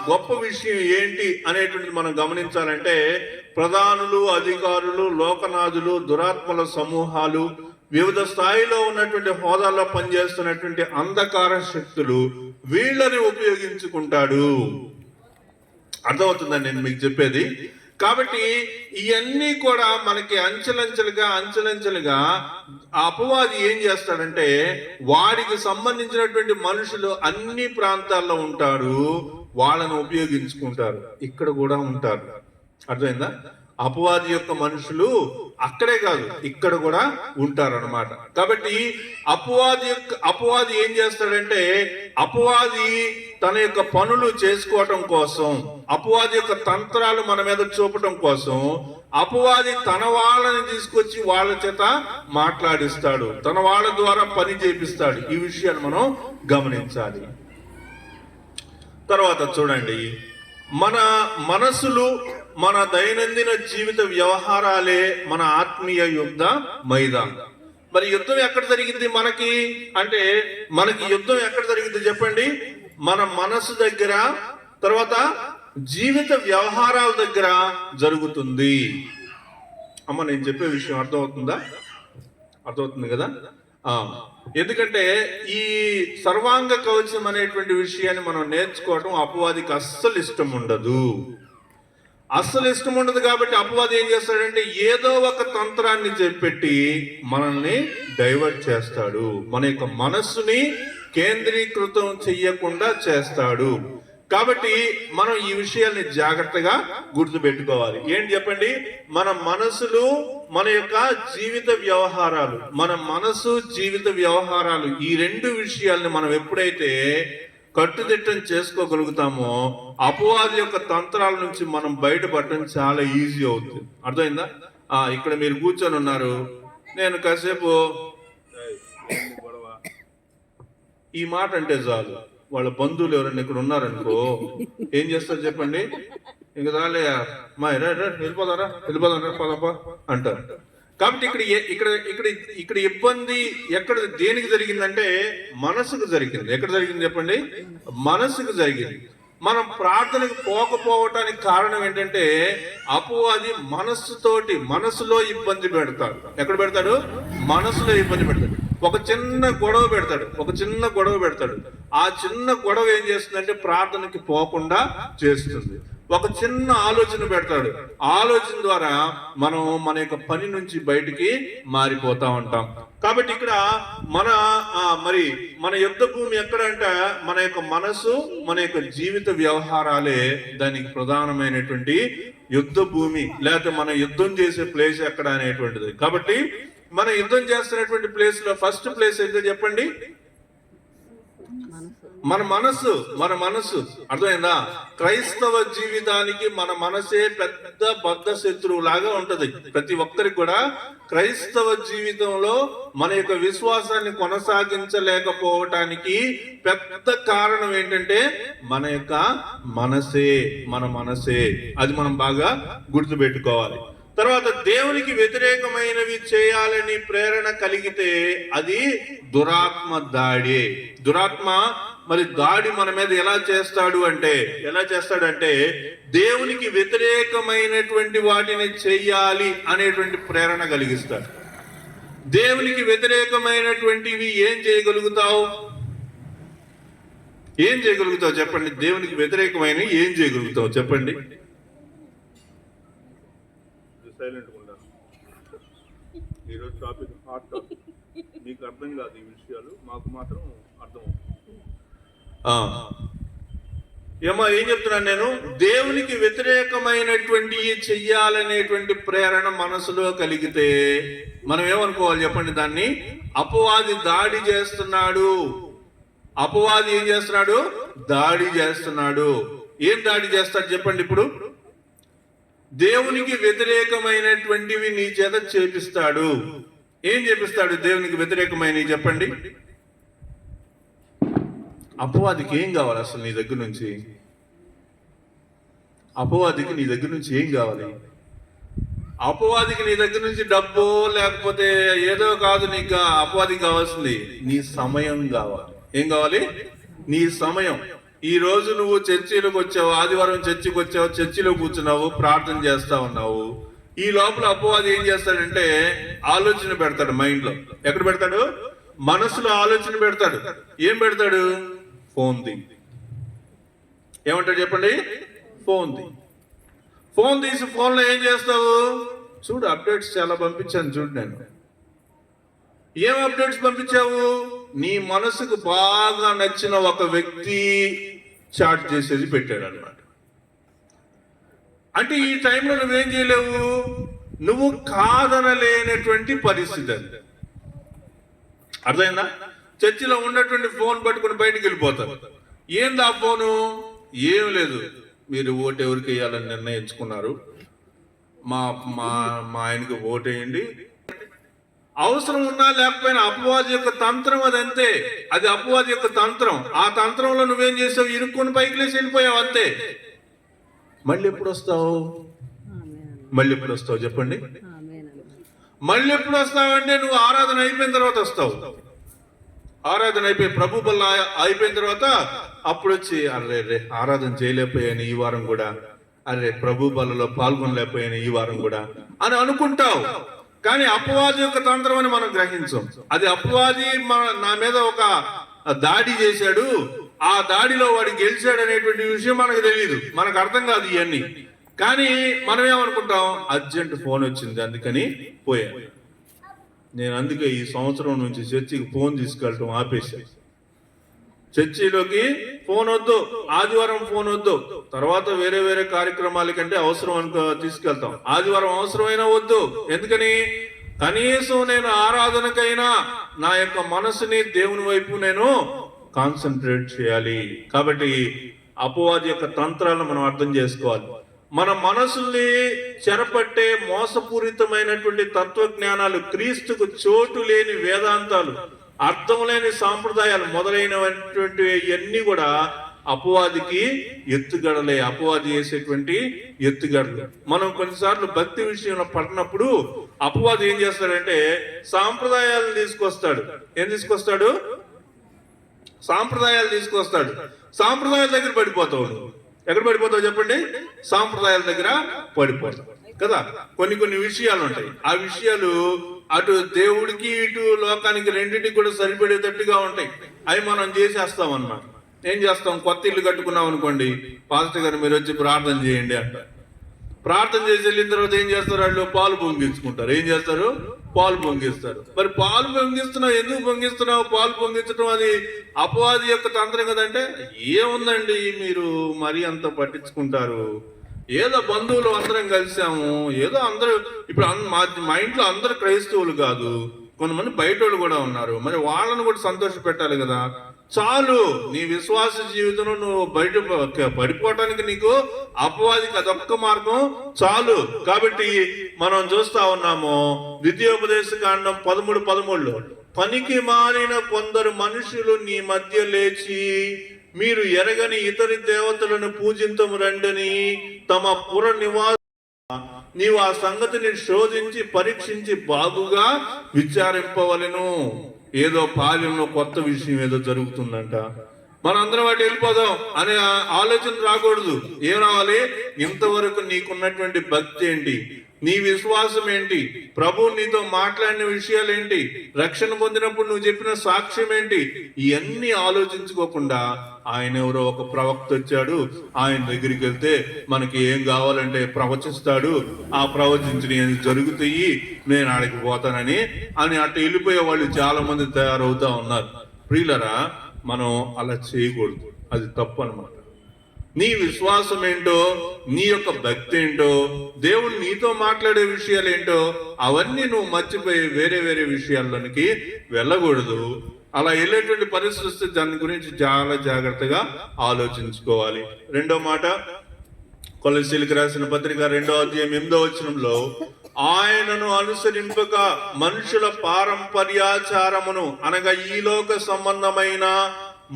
గొప్ప విషయం ఏంటి అనేటువంటిది మనం గమనించాలంటే, ప్రధానులు, అధికారులు, లోకనాథులు, దురాత్మల సమూహాలు, వివిధ స్థాయిలో ఉన్నటువంటి హోదాల్లో పనిచేస్తున్నటువంటి అంధకార శక్తులు, వీళ్ళని ఉపయోగించుకుంటాడు. అర్థమవుతుందని నేను మీకు చెప్పేది. కాబట్టి ఇవన్నీ కూడా మనకి అంచెలంచెలుగా ఆ అపవాది ఏం చేస్తాడంటే, వాడికి సంబంధించినటువంటి మనుషులు అన్ని ప్రాంతాల్లో ఉంటారు, వాళ్ళను ఉపయోగించుకుంటారు. ఇక్కడ కూడా ఉంటారు. అర్థమైందా? అపవాది యొక్క మనుషులు అక్కడే కాదు, ఇక్కడ కూడా ఉంటారన్నమాట. కాబట్టి అపవాది ఏం చేస్తాడంటే, అపవాది తన యొక్క పనులు చేసుకోవటం కోసం, అపవాది యొక్క తంత్రాలు మన మీద చూపటం కోసం, అపవాది తన వాళ్ళని తీసుకొచ్చి వాళ్ళ చేత మాట్లాడిస్తాడు, తన వాళ్ళ ద్వారా పని చేపిస్తాడు. ఈ విషయాన్ని మనం గమనించాలి. తర్వాత చూడండి, మన మనసులు, మన దైనందిన జీవిత వ్యవహారాలే మన ఆత్మీయ యుద్ధ మైదానం. మరి యుద్ధం ఎక్కడ జరిగింది మనకి అంటే, మనకి యుద్ధం ఎక్కడ జరిగింది చెప్పండి? మన మనసు దగ్గర, తర్వాత జీవిత వ్యవహారాల దగ్గర జరుగుతుంది. అమ్మ, నేను చెప్పే విషయం అర్థమవుతుంది కదా? ఎందుకంటే ఈ సర్వాంగ కవచం అనేటువంటి విషయాన్ని మనం నేర్చుకోవడం అపవాదికి అస్సలు ఇష్టం ఉండదు. కాబట్టి అపవాది ఏం చేస్తాడంటే, ఏదో ఒక తంత్రాన్ని చెప్పెట్టి మనల్ని డైవర్ట్ చేస్తాడు, మన యొక్క మనస్సుని కేంద్రీకృతం చెయ్యకుండా చేస్తాడు. కాబట్టి మనం ఈ విషయాల్ని జాగ్రత్తగా గుర్తుపెట్టుకోవాలి. ఏంటి చెప్పండి? మన మనసులు, మన యొక్క జీవిత వ్యవహారాలు, మన మనసు జీవిత వ్యవహారాలు, ఈ రెండు విషయాల్ని మనం ఎప్పుడైతే కట్టుదిట్టం చేసుకోగలుగుతామో, అపవాది యొక్క తంత్రాల నుంచి మనం బయటపడటం చాలా ఈజీ అవుతుంది. అర్థమైందా? ఇక్కడ మీరు కూర్చొని ఉన్నారు, నేను కాసేపు ఈ మాట అంటే చాలు, వాళ్ళ బంధువులు ఎవరైనా ఇక్కడ ఉన్నారనుకో ఏం చేస్తారు చెప్పండి? ఇంక చాలే మా వెళ్ళిపోదారా పదపా అంటారు. కాబట్టి ఇక్కడ ఇబ్బంది ఎక్కడ దేనికి జరిగిందంటే మనసుకు జరిగింది. ఎక్కడ జరిగింది చెప్పండి? మనసుకు జరిగింది. మనం ప్రార్థనకు పోకపోవటానికి కారణం ఏంటంటే, అపవాది మనసులో ఇబ్బంది పెడతాడు. ఎక్కడ పెడతాడు? మనసులో ఇబ్బంది పెడతాడు. ఒక చిన్న గొడవ పెడతాడు. ఆ చిన్న గొడవ ఏం చేస్తుందంటే ప్రార్థనకి పోకుండా చేస్తుంది. ఒక చిన్న ఆలోచన పెడతాడు. ఆలోచన ద్వారా మనం మన యొక్క పని నుంచి బయటికి మారిపోతా ఉంటాం. కాబట్టి ఇక్కడ మన యుద్ధ భూమి ఎక్కడంటే, మన యొక్క మనసు, మన యొక్క జీవిత వ్యవహారాలే దానికి ప్రధానమైనటువంటి యుద్ధ భూమి, లేకపోతే మన యుద్ధం చేసే ప్లేస్ ఎక్కడ అనేటువంటిది. కాబట్టి మన యుద్ధం చేస్తున్నటువంటి ప్లేస్ లో ఫస్ట్ ప్లేస్ అయితే చెప్పండి, మన మనసు అర్థమైందా? క్రైస్తవ జీవితానికి మన మనసే పెద్ద బద్ధ శత్రువు లాగా ఉంటది. ప్రతి ఒక్కరికి కూడా క్రైస్తవ జీవితంలో మన యొక్క విశ్వాసాన్ని కొనసాగించలేకపోవటానికి పెద్ద కారణం ఏంటంటే మన యొక్క మనసే. అది మనం బాగా గుర్తుపెట్టుకోవాలి. తర్వాత దేవునికి వ్యతిరేకమైనవి చేయాలని ప్రేరణ కలిగితే అది దురాత్మ దురాత్మ మరి దాడి మన మీద ఎలా చేస్తాడంటే దేవునికి వ్యతిరేకమైనటువంటి వాటిని చెయ్యాలి అనేటువంటి ప్రేరణ కలిగిస్తాడు. దేవునికి వ్యతిరేకమైనటువంటివి ఏం చేయగలుగుతావు చెప్పండి? దేవునికి వ్యతిరేకమైనవి ఏం చేయగలుగుతావు చెప్పండి? సైలెంట్ ఉండాలి. ఈరోజు టాపిక్ హాట్ టాపిక్. మీకు అర్థం కాదు ఈ విషయాలు, మాకు మాత్రం అర్థం అవుతుంది. ఏం చెప్తున్నాను నేను? దేవునికి వ్యతిరేకమైనటువంటి చెయ్యాలనేటువంటి ప్రేరణ మనసులో కలిగితే మనం ఏమనుకోవాలి చెప్పండి? దాన్ని అపవాది దాడి చేస్తున్నాడు. అపవాది ఏం చేస్తున్నాడు? దాడి చేస్తున్నాడు. ఏం దాడి చేస్తాడు చెప్పండి? ఇప్పుడు దేవునికి వ్యతిరేకమైనటువంటివి నీ చేత చేపిస్తాడు. ఏం చేపిస్తాడు దేవునికి వ్యతిరేకమైనవి చెప్పండి? అపవాదికి ఏం కావాలి అసలు నీ దగ్గర నుంచి? అపవాదికి నీ దగ్గర నుంచి ఏం కావాలి? అపవాదికి నీ దగ్గర నుంచి డబ్బు లేకపోతే ఏదో కాదు. నీకు అపవాదికి కావాల్సింది నీ సమయం కావాలి. ఏం కావాలి? నీ సమయం. ఈ రోజు నువ్వు చర్చిలోకి వచ్చావు, ఆదివారం చర్చికి వచ్చావు, చర్చిలో కూర్చున్నావు, ప్రార్థన చేస్తా ఉన్నావు. ఈ లోపల అపవాది ఏం చేస్తాడంటే ఆలోచన పెడతాడు మైండ్ లో. ఎక్కడ పెడతాడు? మనసులో ఆలోచన పెడతాడు. ఏం పెడతాడు? Phone the. ఏమంటాడు చెప్పండి? ఫోన్ తీసి ఫోన్లో ఏం చేస్తావు? చూడు, అప్డేట్స్ చాలా పంపించాను చూడు. నేను ఏం అప్డేట్స్ పంపించావు? నీ మనసుకు బాగా నచ్చిన ఒక వ్యక్తి చాట్ చేసేది పెట్టాడు అన్నమాట. అంటే ఈ టైంలో నువ్వేం చేయలేవు, నువ్వు కాదనలేనటువంటి పరిస్థితి అది. అర్థమైందా? చర్చిలో ఉన్నటువంటి ఫోన్ పట్టుకుని బయటికి వెళ్ళిపోతారు. ఏంది ఆ ఫోను? ఏం లేదు, మీరు ఓటు ఎవరికి వేయాలని నిర్ణయించుకున్నారు, మా ఆయనకి ఓటేయండి. అవసరం ఉన్నా లేకపోయినా అపవాది యొక్క తంత్రం అదంతే. అది అపవాది యొక్క తంత్రం. ఆ తంత్రంలో నువ్వేం చేసావు? ఇరుక్కుని పైకి లేసి వెళ్ళిపోయావు అంతే. మళ్ళీ ఎప్పుడు వస్తావు చెప్పండి? మళ్ళీ ఎప్పుడు వస్తావంటే నువ్వు ఆరాధన అయిపోయిన తర్వాత వస్తావు. ఆరాధన అయిపోయి ప్రభు బల్ల అయిపోయిన తర్వాత అప్పుడు వచ్చి అరే ఆరాధన చేయలేకపోయాను ఈ వారం కూడా, అరే ప్రభు బల్లలో పాల్గొనలేకపోయాను ఈ వారం కూడా అని అనుకుంటావు. కానీ అపవాది యొక్క తంత్రం అని మనం గ్రహించాం. అది అపవాది నా మీద ఒక దాడి చేశాడు, ఆ దాడిలో వాడు గెలిచాడు అనేటువంటి విషయం మనకు తెలియదు, మనకు అర్థం కాదు ఇవన్నీ. కానీ మనం ఏమనుకుంటాం? అర్జెంట్ ఫోన్ వచ్చింది అందుకని పోయాను. నేను అందుకే ఈ సంవత్సరం నుంచి చర్చికి ఫోన్ తీసుకెళ్ళటం ఆపేశాను. చర్చిలోకి ఫోన్ వద్దు, ఆదివారం ఫోన్ వద్దు, తర్వాత వేరే వేరే కార్యక్రమాల కంటే అవసరం అనుకో తీసుకెళ్తాం. ఆదివారం అవసరమైనా వద్దు. ఎందుకని? కనీసం నేను ఆరాధనకైనా నా యొక్క మనసుని దేవుని వైపు నేను కాన్సన్ట్రేట్ చేయాలి. కాబట్టి అపవాది యొక్క తంత్రాలను మనం అర్థం చేసుకోవాలి. మన మనసుల్ని చెరపట్టే మోసపూరితమైనటువంటి తత్వజ్ఞానాలు, క్రీస్తుకు చోటు లేని వేదాంతాలు, అర్థం లేని సాంప్రదాయాలు మొదలైనటువంటి ఇవన్నీ కూడా అపవాదికి ఎత్తుగడలే. అపవాది చేసేటువంటి ఎత్తుగడలు. మనం కొన్నిసార్లు భక్తి విషయంలో పడినప్పుడు అపవాది ఏం చేస్తాడంటే సాంప్రదాయాలను తీసుకొస్తాడు. ఏం తీసుకొస్తాడు? సాంప్రదాయాలు తీసుకొస్తాడు. సాంప్రదాయాల దగ్గర పడిపోతావు. ఎక్కడ పడిపోతావు చెప్పండి? సాంప్రదాయాల దగ్గర పడిపోతావు కదా. కొన్ని విషయాలు ఉంటాయి. ఆ విషయాలు అటు దేవుడికి ఇటు లోకానికి రెండింటికి కూడా సరిపడేటట్టుగా ఉంటాయి. అవి మనం చేసేస్తాం అన్నమాట. ఏం చేస్తాం? కొత్త ఇల్లు కట్టుకున్నాం అనుకోండి, పాస్టర్ గారు మీరు వచ్చి ప్రార్థన చేయండి అంటారు. ప్రార్థన చేసి వెళ్ళిన తర్వాత ఏం చేస్తారు? వాళ్ళు పాలు పొంగించుకుంటారు. ఏం చేస్తారు? పాలు పొంగిస్తారు. మరి పాలు పొంగిస్తున్నావు, ఎందుకు పొంగిస్తున్నావు? పాలు పొంగించడం అది అపవాది యొక్క తంత్రం కదంటే, ఏముందండి మీరు మరీ అంత పట్టించుకుంటారు, ఏదో బంధువులు అందరం కలిసాము, ఏదో అందరూ ఇప్పుడు మా ఇంట్లో అందరు క్రైస్తవులు కాదు, కొంతమంది బయట వాళ్ళు కూడా ఉన్నారు, మరి వాళ్ళను కూడా సంతోష పెట్టాలి కదా. చాలు. నీ విశ్వాస జీవితంలో నువ్వు బయట పడిపోవటానికి నీకు అపవాదికి అదొక్క మార్గం చాలు. కాబట్టి మనం చూస్తా ఉన్నాము ద్వితీయోపదేశ కాండం 13:13 పనికి మారిన కొందరు మనుషులు నీ మధ్య లేచి మీరు ఎరగని ఇతర దేవతలను పూజించము రండని తమ పుర నివాస నీవు ఆ సంగతిని శోధించి పరీక్షించి బాగుగా విచారింపవలెను. ఏదో పాలెంలో కొత్త విషయం ఏదో జరుగుతుందంట, మనందరం వాటి వెళ్ళిపోదాం అనే ఆలోచన రాకూడదు. ఏం రావాలి? ఇంతవరకు నీకున్నటువంటి భక్తి ఏంటి, నీ విశ్వాసం ఏంటి, ప్రభు నీతో మాట్లాడిన విషయాలు ఏంటి, రక్షణ పొందినప్పుడు నువ్వు చెప్పిన సాక్ష్యం ఏంటి, ఇవన్నీ ఆలోచించుకోకుండా ఆయన ఎవరో ఒక ప్రవక్త వచ్చాడు, ఆయన దగ్గరికి వెళ్తే మనకి ఏం కావాలంటే ప్రవచిస్తాడు, ఆ ప్రవచించిన జరుగుతాయి, నేను ఆడికి పోతానని అటు వెళ్ళిపోయే వాళ్ళు చాలా మంది తయారవుతా ఉన్నారు. ప్రియులరా, మనం అలా చేయకూడదు, అది తప్పు అన్నమాట. నీ విశ్వాసం ఏంటో, నీ యొక్క భక్తి ఏంటో, దేవుడు నీతో మాట్లాడే విషయాలు ఏంటో అవన్నీ నువ్వు మర్చిపోయి వేరే వేరే విషయాల్లోనికి వెళ్ళకూడదు. అలా వెళ్ళేటువంటి పరిస్థితి వస్తే దాని గురించి చాలా జాగ్రత్తగా ఆలోచించుకోవాలి. రెండో మాట, కొలస్సీలకు రాసిన పత్రిక 2వ అధ్యాయం 8వ వచనంలో ఆయనను అనుసరింపక మనుషుల పారంపర్యాచారమును అనగా ఈ లోక సంబంధమైన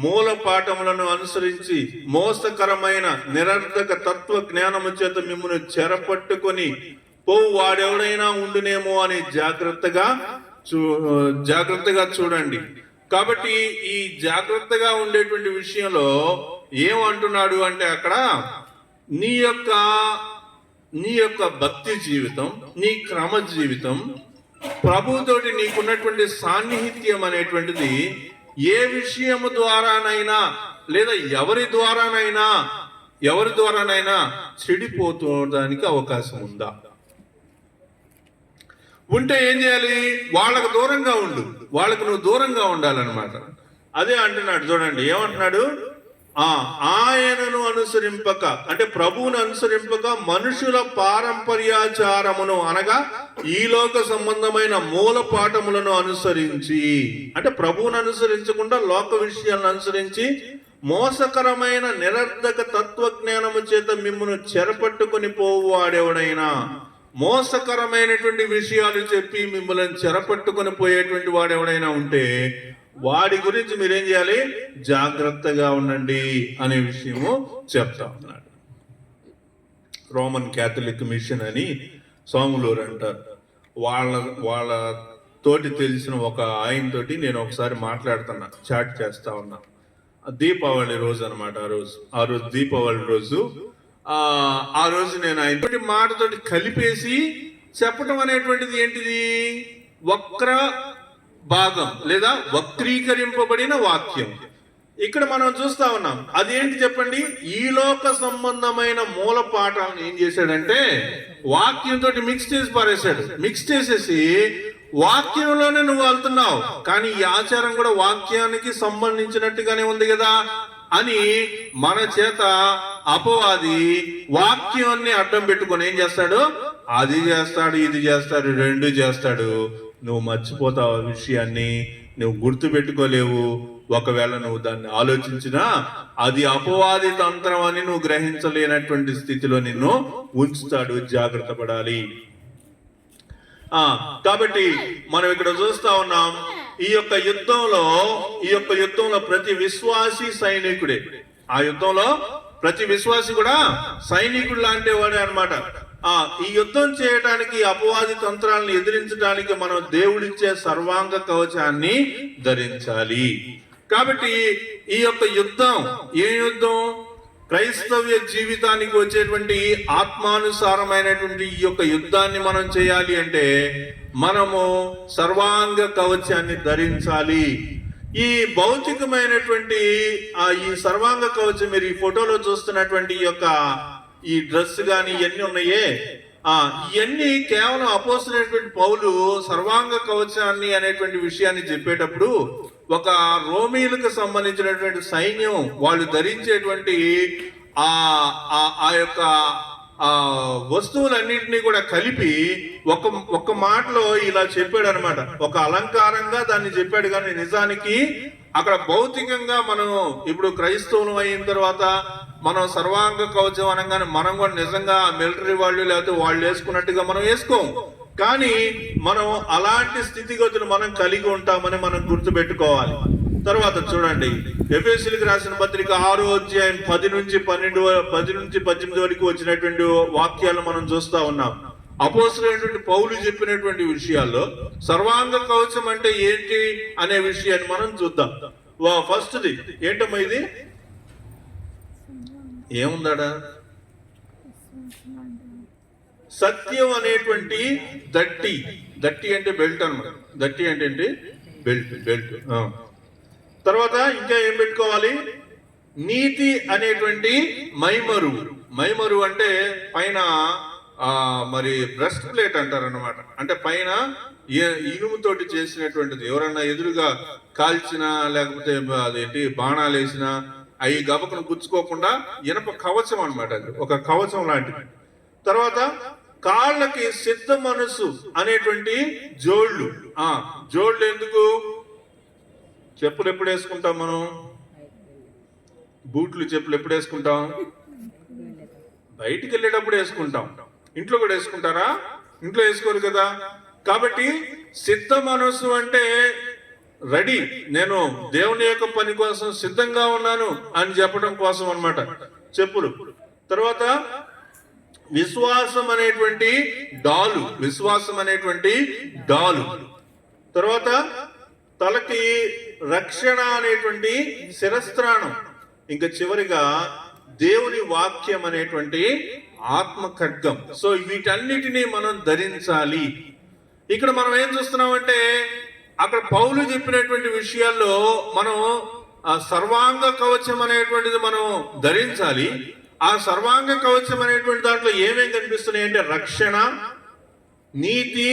మూల పాఠములను అనుసరించి మోసకరమైన నిరర్ధక తత్వ జ్ఞానము చేత మిమ్మల్ని చెరపట్టుకొని పోవు వాడెవడైనా ఉండునేమో అని జాగ్రత్తగా చూడండి. కాబట్టి ఈ జాగ్రత్తగా ఉండేటువంటి విషయంలో ఏమంటున్నాడు అంటే, అక్కడ నీ యొక్క భక్తి జీవితం, నీ క్రమ జీవితం, ప్రభుతోటి నీకున్నటువంటి సాన్నిహిత్యం అనేటువంటిది ఏ విషయము ద్వారానైనా లేదా ఎవరి ద్వారానైనా చెడిపోతుండడానికి అవకాశం ఉందా? ఉంటే ఏం చేయాలి? వాళ్ళకు దూరంగా ఉండు, వాళ్ళకు నువ్వు దూరంగా ఉండాలన్నమాట. అదే అంటున్నాడు చూడండి, ఏమంటున్నాడు? ఆయనను అనుసరింపక అంటే ప్రభువును అనుసరింపక మనుషుల పారంపర్యాచారమును అనగా ఈ లోక సంబంధమైన మూల పాఠములను అనుసరించి, అంటే ప్రభువును అనుసరించకుండా లోక విషయాలను అనుసరించి మోసకరమైన నిరర్ధక తత్వజ్ఞానము చేత మిమ్మును చెరపట్టుకొని పోవు వాడెవడైనా, మోసకరమైనటువంటి విషయాలు చెప్పి మిమ్మల్ని చెరపట్టుకొని పోయేటువంటి వాడెవడైనా ఉంటే వాడి గురించి మీరేం చేయాలి? జాగ్రత్తగా ఉండండి అనే విషయము చెప్తా ఉన్నాడు. రోమన్ క్యాథలిక్ మిషన్ అని సోములూరు అంటారు. వాళ్ళ తోటి తెలిసిన ఒక ఆయనతోటి నేను ఒకసారి మాట్లాడుతున్నా, చాట్ చేస్తా ఉన్నా. దీపావళి రోజు అనమాట. ఆ రోజు దీపావళి రోజు ఆ రోజు నేను ఆయన మాటతోటి కలిపేసి చెప్పటం అనేటువంటిది ఏంటిది? వక్ర భాగం లేదా వక్రీకరింపబడిన వాక్యం. ఇక్కడ మనం చూస్తా ఉన్నాం. అదేంటి చెప్పండి? ఈ లోక సంబంధమైన మూల పాఠాలను ఏం చేశాడంటే వాక్యంతో మిక్స్ చేసి పారేశాడు. మిక్స్ చేసేసి వాక్యంలోనే నువ్వు వెళ్తున్నావు, కానీ ఈ ఆచారం కూడా వాక్యానికి సంబంధించినట్టుగానే ఉంది కదా అని మన చేత అపవాది వాక్యాన్ని అడ్డం పెట్టుకొని ఏం చేస్తాడు? అది చేస్తాడు, ఇది చేస్తాడు, రెండు చేస్తాడు. నువ్వు మర్చిపోతావు ఆ విషయాన్ని, నువ్వు గుర్తు పెట్టుకోలేవు. ఒకవేళ నువ్వు దాన్ని ఆలోచించినా అది అపవాది తంత్రం అని నువ్వు గ్రహించలేనటువంటి స్థితిలో నిన్ను ఉంచుతాడు. జాగ్రత్త పడాలి. కాబట్టి మనం ఇక్కడ చూస్తా ఉన్నాం, ఈ యొక్క యుద్ధంలో ప్రతి విశ్వాసి సైనికుడే. ఆ యుద్ధంలో ప్రతి విశ్వాసి కూడా సైనికుడు లాంటి వాడే అనమాట. ఈ యుద్ధం చేయడానికి, అపవాది తంత్రాలను ఎదిరించడానికి మనం దేవుడిచ్చే సర్వాంగ కవచాన్ని ధరించాలి. కాబట్టి ఈ యొక్క యుద్ధం ఏ యుద్ధం? క్రైస్తవ్య జీవితానికి వచ్చేటువంటి ఆత్మానుసారమైనటువంటి ఈ యొక్క యుద్ధాన్ని మనం చేయాలి అంటే మనము సర్వాంగ కవచాన్ని ధరించాలి. ఈ భౌతికమైనటువంటి ఈ సర్వాంగ కవచం, మీరు ఈ ఫోటోలో చూస్తున్నటువంటి ఈ డ్రెస్ కానీ ఇవన్నీ ఉన్నాయే, ఇవన్నీ కేవలం అపోస్తలుడైనటువంటి పౌలు సర్వాంగ కవచాన్ని అనేటువంటి విషయాన్ని చెప్పేటప్పుడు ఒక రోమీలకు సంబంధించినటువంటి సైన్యం వాళ్ళు ధరించేటువంటి ఆ యొక్క వస్తువులన్నింటినీ కూడా కలిపి ఒక మాటలో ఇలా చెప్పాడు అనమాట. ఒక అలంకారంగా దాన్ని చెప్పాడు, కానీ నిజానికి అక్కడ భౌతికంగా మనం ఇప్పుడు క్రైస్తవులు అయిన తర్వాత మనం సర్వాంగ కవచం అనగానే మనం కూడా నిజంగా మిలిటరీ వాళ్ళు లేకపోతే వాళ్ళు వేసుకున్నట్టుగా మనం వేసుకోము. కానీ మనం అలాంటి స్థితిగతులు మనం కలిగి ఉంటామని మనం గుర్తుపెట్టుకోవాలి. తర్వాత చూడండి, ఎఫెసీయులకు రాసిన పత్రిక 6వ అధ్యాయం 10 నుంచి 18 వరకు వచ్చినటువంటి వాక్యాలు మనం చూస్తా ఉన్నాం. అపోస్తలుడైనటువంటి పౌలు చెప్పినటువంటి విషయాల్లో సర్వాంగ కవచం అంటే ఏంటి అనే విషయాన్ని మనం చూద్దాం. ఫస్ట్ది ఏంటమ్మా, ఇది ఏముందాడా? సత్యం అనేటువంటి దట్టి అంటే బెల్ట్ అన్నమాట. దట్టి అంటే ఏంటి? బెల్ట్. తర్వాత ఇంకా ఏం పెట్టుకోవాలి? నీతి అనేటువంటి మైమరు అంటే పైన మరి బ్రెస్ట్ ప్లేట్ అంటారు అన్నమాట. అంటే పైన ఇనుముతోటి చేసినటువంటిది. ఎవరన్నా ఎదురుగా కాల్చినా లేకపోతే అదేంటి బాణాలు వేసినా అవి గబకను గుచ్చుకోకుండా ఇనప కవచం అన్నమాట. అది ఒక కవచం లాంటిది. తర్వాత కాళ్ళకి సిద్ధ మనసు అనేటువంటి జోళ్ళు. జోళ్ళు ఎందుకు? చెప్పులు ఎప్పుడు వేసుకుంటాం మనం? బూట్లు చెప్పులు ఎప్పుడు వేసుకుంటాం? బయటికి వెళ్ళేటప్పుడు వేసుకుంటాం. ఇంట్లో కూడా వేసుకుంటారా? ఇంట్లో వేసుకోరు కదా. కాబట్టి సిద్ధ మనసు అంటే రెడీ, నేను దేవుని యొక్క పని కోసం సిద్ధంగా ఉన్నాను అని చెప్పడం కోసం అన్నమాట చెప్పులు. తర్వాత విశ్వాసం అనేటువంటి డాలు. తర్వాత తలకి రక్షణ అనేటువంటి శిరస్త్రాణం. ఇంకా చివరిగా దేవుని వాక్యం అనేటువంటి ఆత్మ ఖడ్గం. సో వీటన్నిటినీ మనం ధరించాలి. ఇక్కడ మనం ఏం చూస్తున్నామంటే అక్కడ పౌలు చెప్పినటువంటి విషయాల్లో మనం సర్వాంగ కవచం అనేటువంటిది మనం ధరించాలి. ఆ సర్వాంగ కవచం అనేటువంటి దాంట్లో ఏమేం కనిపిస్తున్నాయి అంటే రక్షణ, నీతి,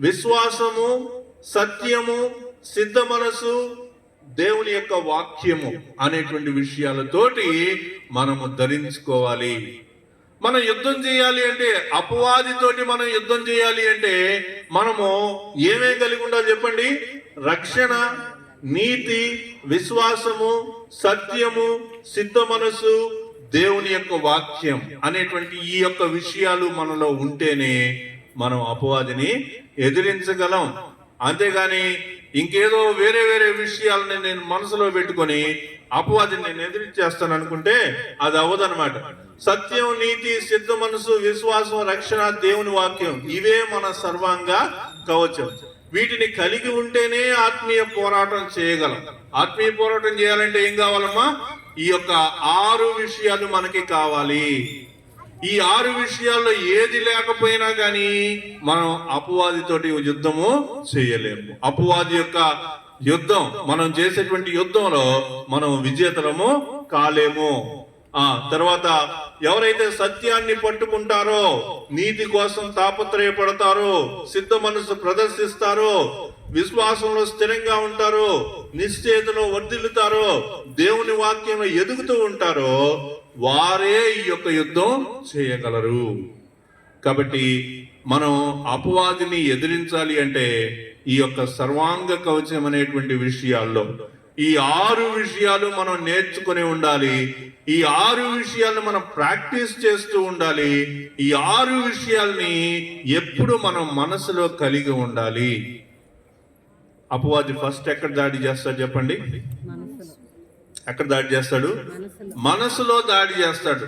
విశ్వాసము, సత్యము, సిద్ధ మనసు, దేవుని యొక్క వాక్యము అనేటువంటి విషయాలతోటి మనము ధరించుకోవాలి. మనం యుద్ధం చేయాలి అంటే, అపవాదితోటి మనం యుద్ధం చేయాలి అంటే మనము ఏమేం కలిగి ఉండాలి చెప్పండి? రక్షణ, నీతి, విశ్వాసము, సత్యము, సిద్ధ మనసు, దేవుని యొక్క వాక్యం అనేటువంటి ఈ యొక్క విషయాలు మనలో ఉంటేనే మనం అపవాదిని ఎదిరించగలం. అంతేగాని ఇంకేదో వేరే విషయాలని నేను మనసులో పెట్టుకొని అపవాదిని నేను ఎదిరించేస్తాను అనుకుంటే అది అవ్వదన్నమాట. సత్యం, నీతి, సిద్ధ మనసు, విశ్వాసం, రక్షణ, దేవుని వాక్యం, ఇవే మన సర్వాంగ కవచం. వీటిని కలిగి ఉంటేనే ఆత్మీయ పోరాటం చేయగలం. ఆత్మీయ పోరాటం చేయాలంటే ఏం కావాలమ్మా? ఈ యొక్క 6 విషయాలు మనకి కావాలి. ఈ 6 విషయాల్లో ఏది లేకపోయినా కానీ మనం అపవాదితోటి యుద్ధము చేయలేము. అపవాది యొక్క యుద్ధం, మనం చేసేటువంటి యుద్ధంలో మనం విజేతలము కాలేము. తర్వాత ఎవరైతే సత్యాన్ని పట్టుకుంటారో, నీతి కోసం తాపత్రయపడతారో, సిద్ధ మనసు ప్రదర్శిస్తారో, విశ్వాసంలో స్థిరంగా ఉంటారో, నిశ్చయతలో వర్ధిల్లుతారో, దేవుని వాక్యంలో ఎదుగుతూ ఉంటారో వారే ఈ యొక్క యుద్ధం చేయగలరు. కాబట్టి మనం అపవాదిని ఎదిరించాలి అంటే ఈ యొక్క సర్వాంగ కవచం అనేటువంటి విషయాల్లో ఈ 6 విషయాలు మనం నేర్చుకుని ఉండాలి. ఈ 6 విషయాలను మనం ప్రాక్టీస్ చేస్తూ ఉండాలి. ఈ 6 విషయాల్ని ఎప్పుడు మనం మనసులో కలిగి ఉండాలి. అపవాది ఫస్ట్ ఎక్కడ దాడి చేస్తాడు చెప్పండి? ఎక్కడ దాడి చేస్తాడు? మనసులో దాడి చేస్తాడు.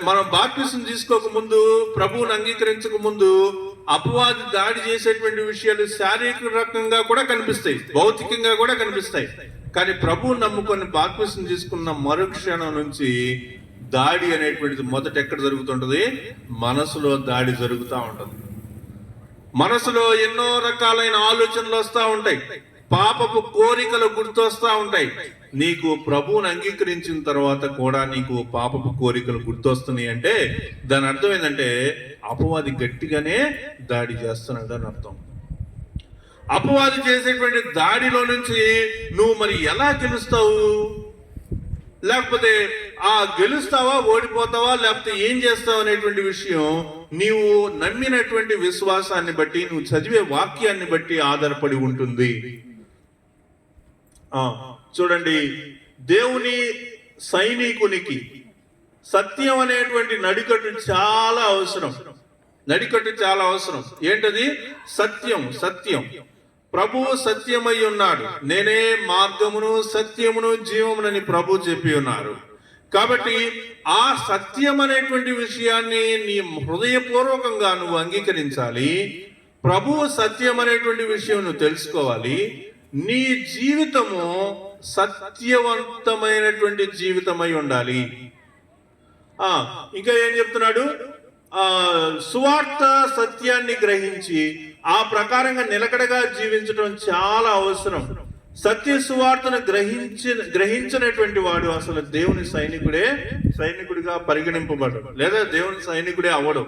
మనం బాప్టిజం తీసుకోక ముందు, ప్రభువుని అంగీకరించక ముందు అపవాది దాడి చేసేటువంటి విషయాలు శారీరకంగా కూడా కనిపిస్తాయి, భౌతికంగా కూడా కనిపిస్తాయి. కానీ ప్రభువుని నమ్ముకొని బాప్టిజం తీసుకున్న మరుక్షణం నుంచి దాడి అనేటువంటిది మొదట ఎక్కడ జరుగుతుంటది? మనసులో దాడి జరుగుతూ ఉంటుంది. మనసులో ఎన్నో రకాలైన ఆలోచనలు వస్తూ ఉంటాయి, పాపపు కోరికలు గుర్తొస్తా ఉంటాయి. నీకు ప్రభువుని అంగీకరించిన తర్వాత కూడా నీకు పాపపు కోరికలు గుర్తొస్తున్నాయి అంటే దాని అర్థం ఏంటంటే అపవాది గట్టిగానే దాడి చేస్తున్నాడు అని అర్థం. అపవాది చేసేటువంటి దాడిలో నుంచి నువ్వు మరి ఎలా గెలుస్తావు? లేకపోతే గెలుస్తావా, ఓడిపోతావా, లేకపోతే ఏం చేస్తావు అనేటువంటి విషయం నీవు నమ్మినటువంటి విశ్వాసాన్ని బట్టి, నువ్వు చదివే వాక్యాన్ని బట్టి ఆధారపడి ఉంటుంది. చూడండి, దేవుని సైనికునికి సత్యం అనేటువంటి నడికట్టు చాలా అవసరం. నడికట్టు చాలా అవసరం. ఏంటది? సత్యం. సత్యం. ప్రభువు సత్యమై ఉన్నాడు. నేనే మార్గమును సత్యమును జీవమునని ప్రభు చెప్పి ఉన్నారు. కాబట్టి ఆ సత్యం అనేటువంటి విషయాన్ని నీ హృదయపూర్వకంగా నువ్వు అంగీకరించాలి. ప్రభువు సత్యం అనేటువంటి విషయం నువ్వు తెలుసుకోవాలి. నీ జీవితము సత్యవంతమైనటువంటి జీవితమై ఉండాలి. ఇంకా ఏం చెప్తున్నాడు? సువార్త సత్యాన్ని గ్రహించి ఆ ప్రకారంగా నిలకడగా జీవించడం చాలా అవసరం. సత్య సువార్తను గ్రహించినటువంటి వాడు అసలు దేవుని సైనికుడిగా పరిగణింపబడడు, లేదా దేవుని సైనికుడే అవ్వడం.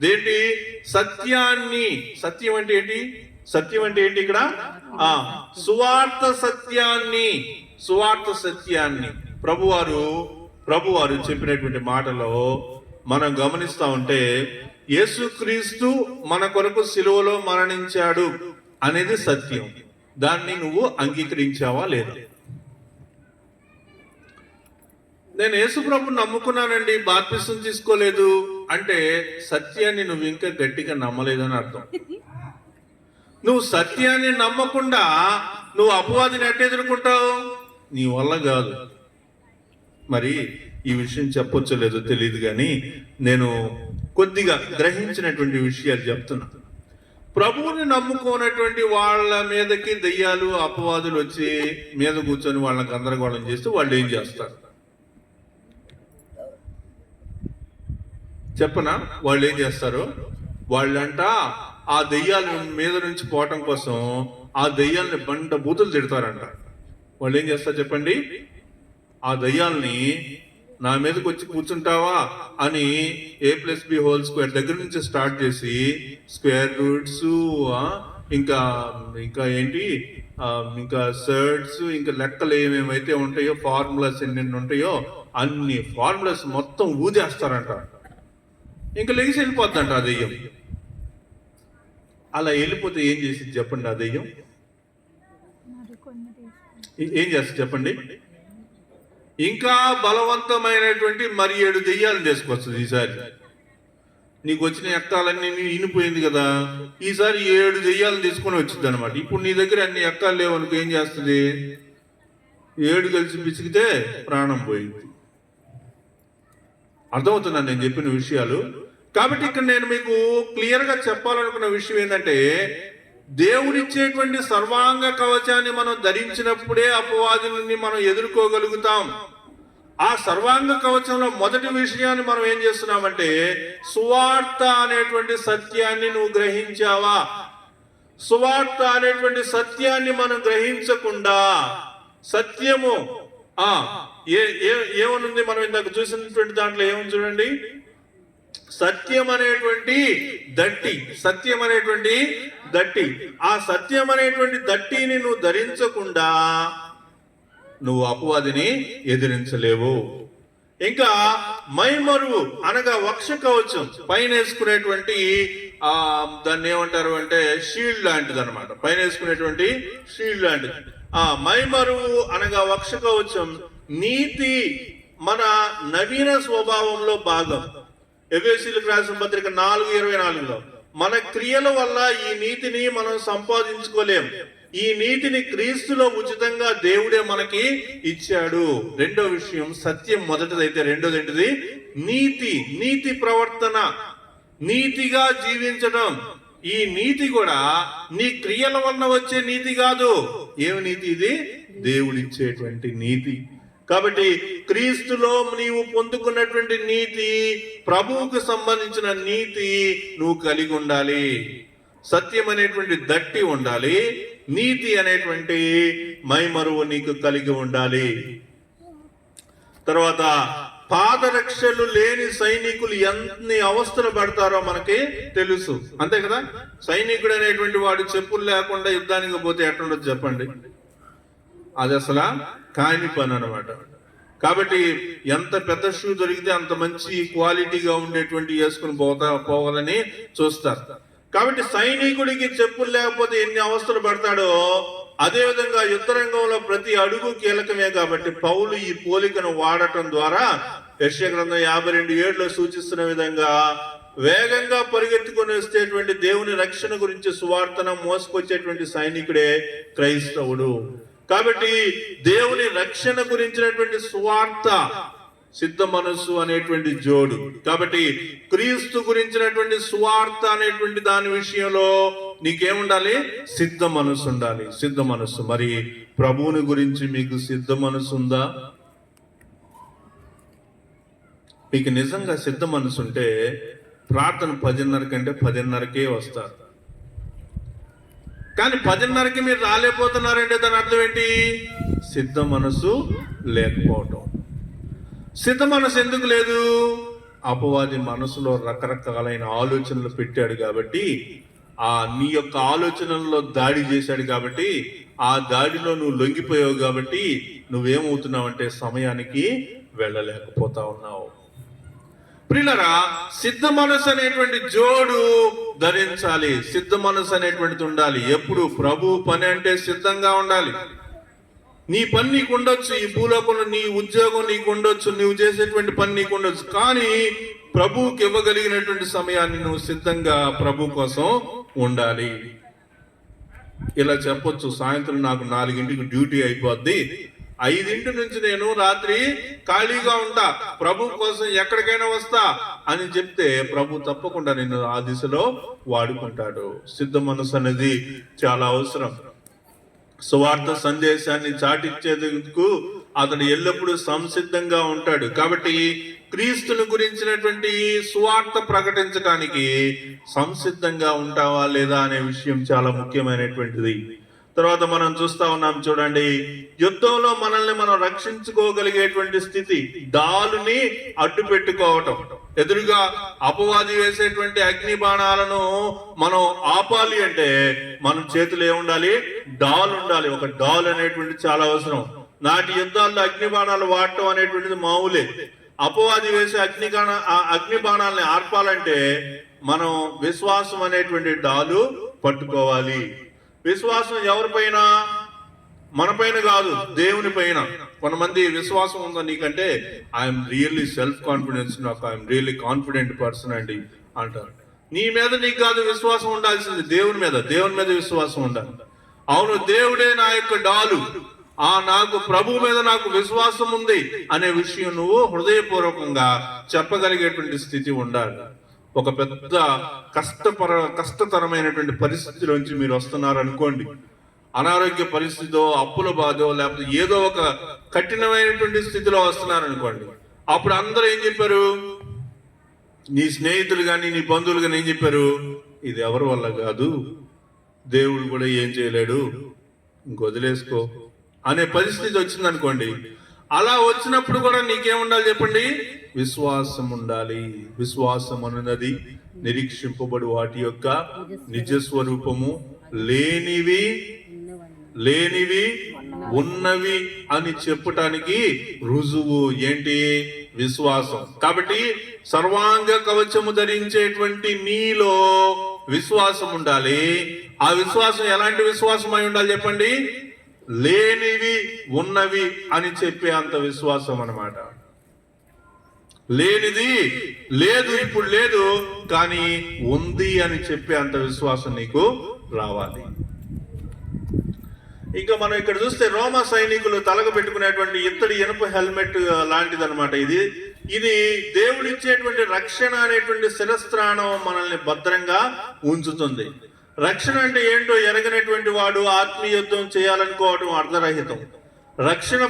దేంటి? సత్యాన్ని. సత్యం అంటే ఏంటి? సత్యం అంటే ఏంటి ఇక్కడ? సువార్త సత్యాన్ని. సువార్త సత్యాన్ని ప్రభువారు చెప్పినటువంటి మాటలో మనం గమనిస్తా ఉంటే, యేసుక్రీస్తు మన కొరకు సిలువలో మరణించాడు అనేది సత్యం. దాన్ని నువ్వు అంగీకరించావా లేదా? నేను యేసు ప్రభుని నమ్ముకున్నానండి, బాప్తిసం తీసుకోలేదు అంటే సత్యాన్ని నువ్వు ఇంకా గట్టిగా నమ్మలేదని అర్థం. నువ్వు సత్యాన్ని నమ్మకుండా నువ్వు అపవాదిని ఎట్ట ఎదుర్కొంటావు? నీ వల్ల కాదు. మరి ఈ విషయం చెప్పొచ్చో లేదో తెలియదు, కానీ నేను కొద్దిగా గ్రహించినటువంటి విషయాలు చెప్తున్నా. ప్రభువుని నమ్ముకోనటువంటి వాళ్ళ మీదకి దెయ్యాలు అపవాదులు వచ్చి మీద కూర్చొని వాళ్ళని గందరగోళం చేస్తే వాళ్ళు ఏం చేస్తారు చెప్పనా? వాళ్ళు ఏం చేస్తారు? వాళ్ళంట ఆ దెయ్యాల మీద నుంచి పోవటం కోసం ఆ దెయ్యాలని బండ బూతులు తిడతారంట. వాళ్ళు ఏం చేస్తారు చెప్పండి? ఆ దయ్యాల్ని నా మీదకి వచ్చి కూర్చుంటావా అని A+B² దగ్గర నుంచి స్టార్ట్ చేసి స్క్వేర్ రూట్స్, ఇంకా ఏంటి, ఇంకా సర్డ్స్, ఇంకా లెక్కలు ఏమేమైతే ఉంటాయో, ఫార్ములాస్ ఎన్నెన్ని ఉంటాయో అన్ని ఫార్ములాస్ మొత్తం ఊదేస్తారంట. ఇంకా లెగిసి వెళ్ళిపోద్దంట ఆ దెయ్యం. అలా వెళ్ళిపోతే ఏం చేసి చెప్పండి? ఆ దెయ్యం ఏం చేస్తుంది చెప్పండి? ఇంకా బలవంతమైనటువంటి మరి 7 దెయ్యాలను తీసుకొస్తుంది. ఈసారి నీకు వచ్చిన ఎక్కాలన్నీ ఇనిపోయింది కదా, ఈసారి 7 దెయ్యాలను తీసుకొని వచ్చింది అనమాట. ఇప్పుడు నీ దగ్గర అన్ని ఎక్కాలు లేవు అనుకో, ఏం చేస్తుంది? 7 కలిసి పిసికితే ప్రాణం పోయింది. అర్థమవుతుందా నేను చెప్పిన విషయాలు? కాబట్టి ఇక్కడ నేను మీకు క్లియర్ గా చెప్పాలనుకున్న విషయం ఏంటంటే, దేవుడిచ్చేటువంటి సర్వాంగ కవచాన్ని మనం ధరించినప్పుడే అపవాదులని మనం ఎదుర్కోగలుగుతాం. ఆ సర్వాంగ కవచంలో మొదటి విషయాన్ని మనం ఏం చేస్తున్నామంటే, సువార్త అనేటువంటి సత్యాన్ని నువ్వు గ్రహించావా? సువార్త అనేటువంటి సత్యాన్ని మనం గ్రహించకుండా, సత్యము ఏమనుంది మనం ఇందాక చూసినటువంటి దాంట్లో ఏమని చూడండి, సత్యం అనేటువంటి దట్టి. సత్యం అనేటువంటి దట్టి. ఆ సత్యం అనేటువంటి దట్టిని నువ్వు ధరించకుండా నువ్వు అపవాదిని ఎదిరించలేవు. ఇంకా మైమరువు అనగా వక్ష కవచం, పైన వేసుకునేటువంటి దాన్ని ఏమంటారు అంటే షీల్డ్ లాంటిది అనమాట. పైన వేసుకునేటువంటి షీల్డ్ లాంటిది. మైమరువు అనగా వక్ష కవచం నీతి మన నవీన స్వభావంలో భాగం. ఎఫెసీయులకు రాసిన పత్రిక 4:24లో మన క్రియల వల్ల ఈ నీతిని మనం సంపాదించుకోలేం, ఈ నీతిని క్రీస్తులో ఉచితంగా దేవుడే మనకి ఇచ్చాడు. రెండో విషయం సత్యం మొదటిదైతే, రెండోది ఏంటిది? నీతి. నీతి ప్రవర్తన, నీతిగా జీవించడం. ఈ నీతి కూడా నీ క్రియల వల్ల వచ్చే నీతి కాదు. ఏమి నీతి ఇది? దేవుడిచ్చేటువంటి నీతి. కాబట్టి క్రీస్తులో నీవు పొందుకున్నటువంటి నీతి, ప్రభువుకు సంబంధించిన నీతి నువ్వు కలిగి ఉండాలి. సత్యం అనేటువంటి దట్టి ఉండాలి, నీతి అనేటువంటి మైమరువు నీకు కలిగి ఉండాలి. తర్వాత పాదరక్షలు లేని సైనికులు ఎన్ని అవస్థలు పడతారో మనకి తెలుసు, అంతే కదా? సైనికుడు అనేటువంటి వాడు చెప్పులు లేకుండా యుద్ధానికి పోతే ఎట్లుండదు చెప్పండి? అది అసలు కాని పని అనమాట. కాబట్టి ఎంత పెద్ద షూ దొరికితే అంత మంచి క్వాలిటీగా ఉండేటువంటి వేసుకుని పోవాలని చూస్తారు. కాబట్టి సైనికుడికి చెప్పులు లేకపోతే ఎన్ని అవస్థలు పడతాడో అదేవిధంగా యుద్ధ రంగంలో ప్రతి అడుగు కీలకమే కాబట్టి పౌలు ఈ పోలికను వాడటం ద్వారా యెషయా గ్రంథం 52:7 సూచిస్తున్న విధంగా వేగంగా పరిగెత్తుకొని వచ్చేటువంటి దేవుని రక్షణ గురించి సువార్తను మోసుకొచ్చేటువంటి సైనికుడే క్రైస్తవుడు. కాబట్టి దేవుని రక్షణ గురించినటువంటి సువార్త సిద్ధ మనస్సు అనేటువంటి జోడు. కాబట్టి క్రీస్తు గురించినటువంటి సువార్త అనేటువంటి దాని విషయంలో నీకేముండాలి? సిద్ధ మనస్సు ఉండాలి. సిద్ధ మనస్సు. మరి ప్రభువుని గురించి మీకు సిద్ధ మనస్సు ఉందా? మీకు నిజంగా సిద్ధ మనసు ఉంటే ప్రార్థన 10:30 కంటే 10:30కే వస్తారు. కానీ 10:30కి మీరు రాలేకపోతున్నారంటే దాని అర్థం ఏంటి? సిద్ధ మనసు లేకపోవటం. సిద్ధ మనసు ఎందుకు లేదు? అపవాది మనసులో రకరకాలైన ఆలోచనలు పెట్టాడు కాబట్టి, నీ యొక్క ఆలోచనల్లో దాడి చేశాడు కాబట్టి, ఆ దాడిలో నువ్వు లొంగిపోయావు కాబట్టి నువ్వేమవుతున్నావు అంటే సమయానికి వెళ్ళలేకపోతా ఉన్నావు. ప్రియులారా, సిద్ధ మనసు అనేటువంటి జోడు ధరించాలి. సిద్ధ మనసు అనేటువంటిది ఉండాలి. ఎప్పుడు ప్రభు పని అంటే సిద్ధంగా ఉండాలి. నీ పని నీకు ఉండొచ్చు, ఈ భూలోకంలో నీ ఉద్యోగం నీకు ఉండొచ్చు, నువ్వు చేసేటువంటి పని నీకు ఉండొచ్చు, కానీ ప్రభువుకి ఇవ్వగలిగినటువంటి సమయాన్ని నువ్వు సిద్ధంగా ప్రభు కోసం ఉండాలి. ఇలా చెప్పొచ్చు, సాయంత్రం నాకు 4ంటికి డ్యూటీ అయిపోద్ది, 5 నుంచి నేను రాత్రి ఖాళీగా ఉంటా, ప్రభు కోసం ఎక్కడికైనా వస్తా అని చెప్తే ప్రభు తప్పకుండా నిన్ను ఆ దిశలో వాడుకుంటాడు. సిద్ధ మనసు అనేది చాలా అవసరం. సువార్త సందేశాన్ని చాటించేందుకు అతడు ఎల్లప్పుడూ సంసిద్ధంగా ఉంటాడు. కాబట్టి క్రీస్తుని గురించినటువంటి సువార్త ప్రకటించడానికి సంసిద్ధంగా ఉంటావా లేదా అనే విషయం చాలా ముఖ్యమైనటువంటిది. తర్వాత మనం చూస్తా ఉన్నాం, చూడండి, యుద్ధంలో మనల్ని మనం రక్షించుకోగలిగేటువంటి స్థితి, డాలుని అడ్డు పెట్టుకోవటం. ఎదురుగా అపవాది వేసేటువంటి అగ్ని బాణాలను మనం ఆపాలి అంటే మన చేతులు ఏముండాలి? డాల్ ఉండాలి. ఒక డాల్ అనేటువంటి చాలా అవసరం. నాటి యుద్ధాల్లో అగ్ని బాణాలు వాడటం అనేటువంటిది మామూలే. అపవాది వేసే అగ్ని బాణాలని ఆర్పాలంటే మనం విశ్వాసం అనేటువంటి డాలు పట్టుకోవాలి. విశ్వాసం ఎవరిపైన? మన పైన కాదు, దేవుని పైన. కొంతమంది విశ్వాసం ఉందా నీకంటే ఐఎమ్ రియల్లీ సెల్ఫ్ కాన్ఫిడెన్స్, నాకు ఐఎమ్ రియల్లీ కాన్ఫిడెంట్ పర్సన్ అండి అంటారు. నీ మీద నీకు కాదు విశ్వాసం ఉండాల్సింది, దేవుని మీద. దేవుని మీద విశ్వాసం ఉండాలి. అవును, దేవుడే నా యొక్క డాలు, నాకు ప్రభు మీద నాకు విశ్వాసం ఉంది అనే విషయం నువ్వు హృదయపూర్వకంగా చెప్పగలిగేటువంటి స్థితి ఉండాలి. ఒక పెద్ద కష్టతరమైనటువంటి పరిస్థితిలోంచి మీరు వస్తున్నారు అనుకోండి, అనారోగ్య పరిస్థితితో, అప్పుల బాధో, లేకపోతే ఏదో ఒక కఠినమైనటువంటి స్థితిలో వస్తున్నారు అనుకోండి. అప్పుడు అందరూ ఏం చెప్పారు? నీ స్నేహితులు కానీ నీ బంధువులు కానీ ఏం చెప్పారు? ఇది ఎవరి వల్ల కాదు, దేవుడు కూడా ఏం చేయలేడు, ఇంకొదిలేసుకో అనే పరిస్థితి వచ్చింది అనుకోండి. అలా వచ్చినప్పుడు కూడా నీకేముండాలి చెప్పండి? విశ్వాసం ఉండాలి. విశ్వాసం అన్నది నిరీక్షింపబడు వాటి యొక్క నిజస్వరూపము, లేనివి ఉన్నవి అని చెప్పటానికి రుజువు ఏంటి? విశ్వాసం. కాబట్టి సర్వాంగ కవచము ధరించేటువంటి నీలో విశ్వాసం ఉండాలి. ఆ విశ్వాసం ఎలాంటి విశ్వాసం అయి ఉండాలి చెప్పండి? లేనివి ఉన్నవి అని చెప్పే అంత విశ్వాసం అన్నమాట. లేనిది లేదు, ఇప్పుడు లేదు, కానీ ఉంది అని చెప్పే అంత విశ్వాసం నీకు రావాలి. ఇంకా మనం ఇక్కడ చూస్తే రోమా సైనికులు తలకు పెట్టుకునేటువంటి ఇత్తడి ఇనుప హెల్మెట్ లాంటిది అనమాట. ఇది దేవుడిచ్చేటువంటి రక్షణ అనేటువంటి శిరస్త్రాణం మనల్ని భద్రంగా ఉంచుతుంది. రక్షణ అంటే ఏంటో ఎరగనటువంటి వాడు ఆత్మీయ యుద్ధం చేయాలనుకోవడం అర్ధరహితం. రక్షణ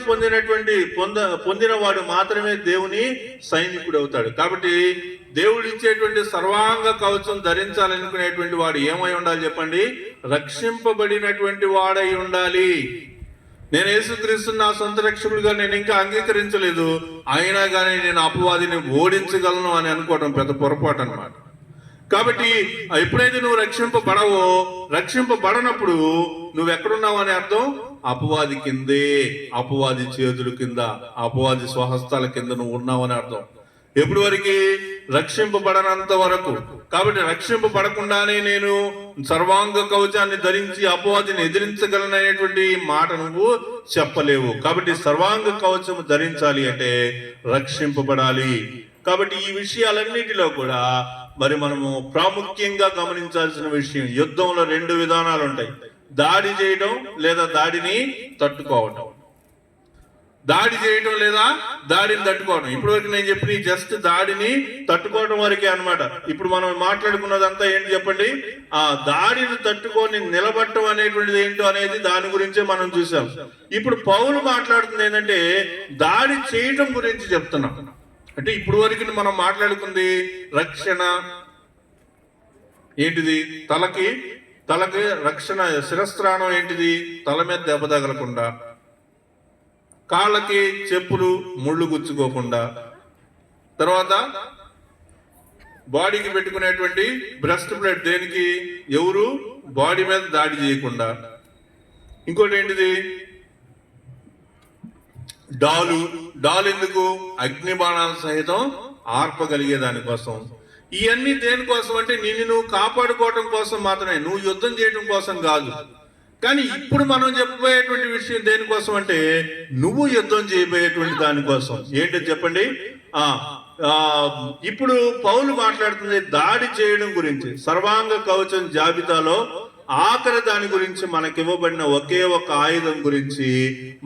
పొందిన వాడు మాత్రమే దేవుని సైనికుడు అవుతాడు. కాబట్టి దేవుడు ఇచ్చేటువంటి సర్వాంగ కవచం ధరించాలనుకునేటువంటి వాడు ఏమై ఉండాలి చెప్పండి? రక్షింపబడినటువంటి వాడై ఉండాలి. నేను యేసుక్రీస్తు నా సొంత రక్షకుడిగా నేను ఇంకా అంగీకరించలేదు, అయినా కానీ నేను అపవాదిని ఓడించగలను అని అనుకోవడం పెద్ద పొరపాటు అన్నమాట. కాబట్టి ఎప్పుడైతే నువ్వు రక్షింపబడనప్పుడు నువ్వు ఎక్కడున్నావు అని అర్థం? అపవాది కిందే, అపవాది చేతుల కింద, అపవాది స్వహస్తాల కింద నువ్వు ఉన్నావు అని అర్థం. ఎప్పటి వరకు? రక్షింపబడనంత వరకు. కాబట్టి రక్షింపబడకుండానే నేను సర్వాంగ కవచాన్ని ధరించి అపవాదిని ఎదిరించగలననేటువంటి మాట నువ్వు చెప్పలేవు. కాబట్టి సర్వాంగ కవచము ధరించాలి అంటే రక్షింపబడాలి. కాబట్టి ఈ విషయాలన్నిటిలో కూడా మరి మనము ప్రాముఖ్యంగా గమనించాల్సిన విషయం, యుద్ధంలో 2 విధానాలు ఉంటాయి. దాడి చేయడం లేదా దాడిని తట్టుకోవటం. దాడి చేయడం లేదా దాడిని తట్టుకోవడం. ఇప్పటి వరకు నేను చెప్పిన జస్ట్ దాడిని తట్టుకోవడం వరకే అన్నమాట. ఇప్పుడు మనం మాట్లాడుకున్నదంతా ఏంటి చెప్పండి? ఆ దాడిని తట్టుకొని నిలబడటం అనేటువంటిది ఏంటో అనేది దాని గురించే మనం చూసాం. ఇప్పుడు పౌలు మాట్లాడుతుంది ఏంటంటే దాడి చేయటం గురించి చెప్తున్నాం. అంటే ఇప్పుడు వరకు మనం మాట్లాడుకుంది రక్షణ ఏంటిది? తలకి రక్షణ, శిరస్త్రాణం ఏంటిది? తల మీద దెబ్బ తగలకుండా, కాళ్ళకి చెప్పులు ముళ్ళు గుచ్చుకోకుండా, తర్వాత బాడీకి పెట్టుకునేటువంటి బ్రెస్ట్ ప్లేట్ దేనికి? ఎవరు బాడీ మీద దాడి చేయకుండా. ఇంకోటి ఏంటిది? డాలు ఎందుకు? అగ్ని బాణాల సహితం ఆర్పగలిగే దానికోసం. ఇవన్నీ దేనికోసం అంటే నిన్ను నువ్వు కాపాడుకోవటం కోసం మాత్రమే, నువ్వు యుద్ధం చేయడం కోసం కాదు. కానీ ఇప్పుడు మనం చెప్పబోయేటువంటి విషయం దేనికోసం అంటే నువ్వు యుద్ధం చేయబోయేటువంటి దానికోసం. ఏంటో చెప్పండి? ఇప్పుడు పౌలు మాట్లాడుతుంది దాడి చేయడం గురించి. సర్వాంగ కవచం జాబితాలో ఆఖరి దాని గురించి మనకి ఇవ్వబడిన ఒకే ఒక ఆయుధం గురించి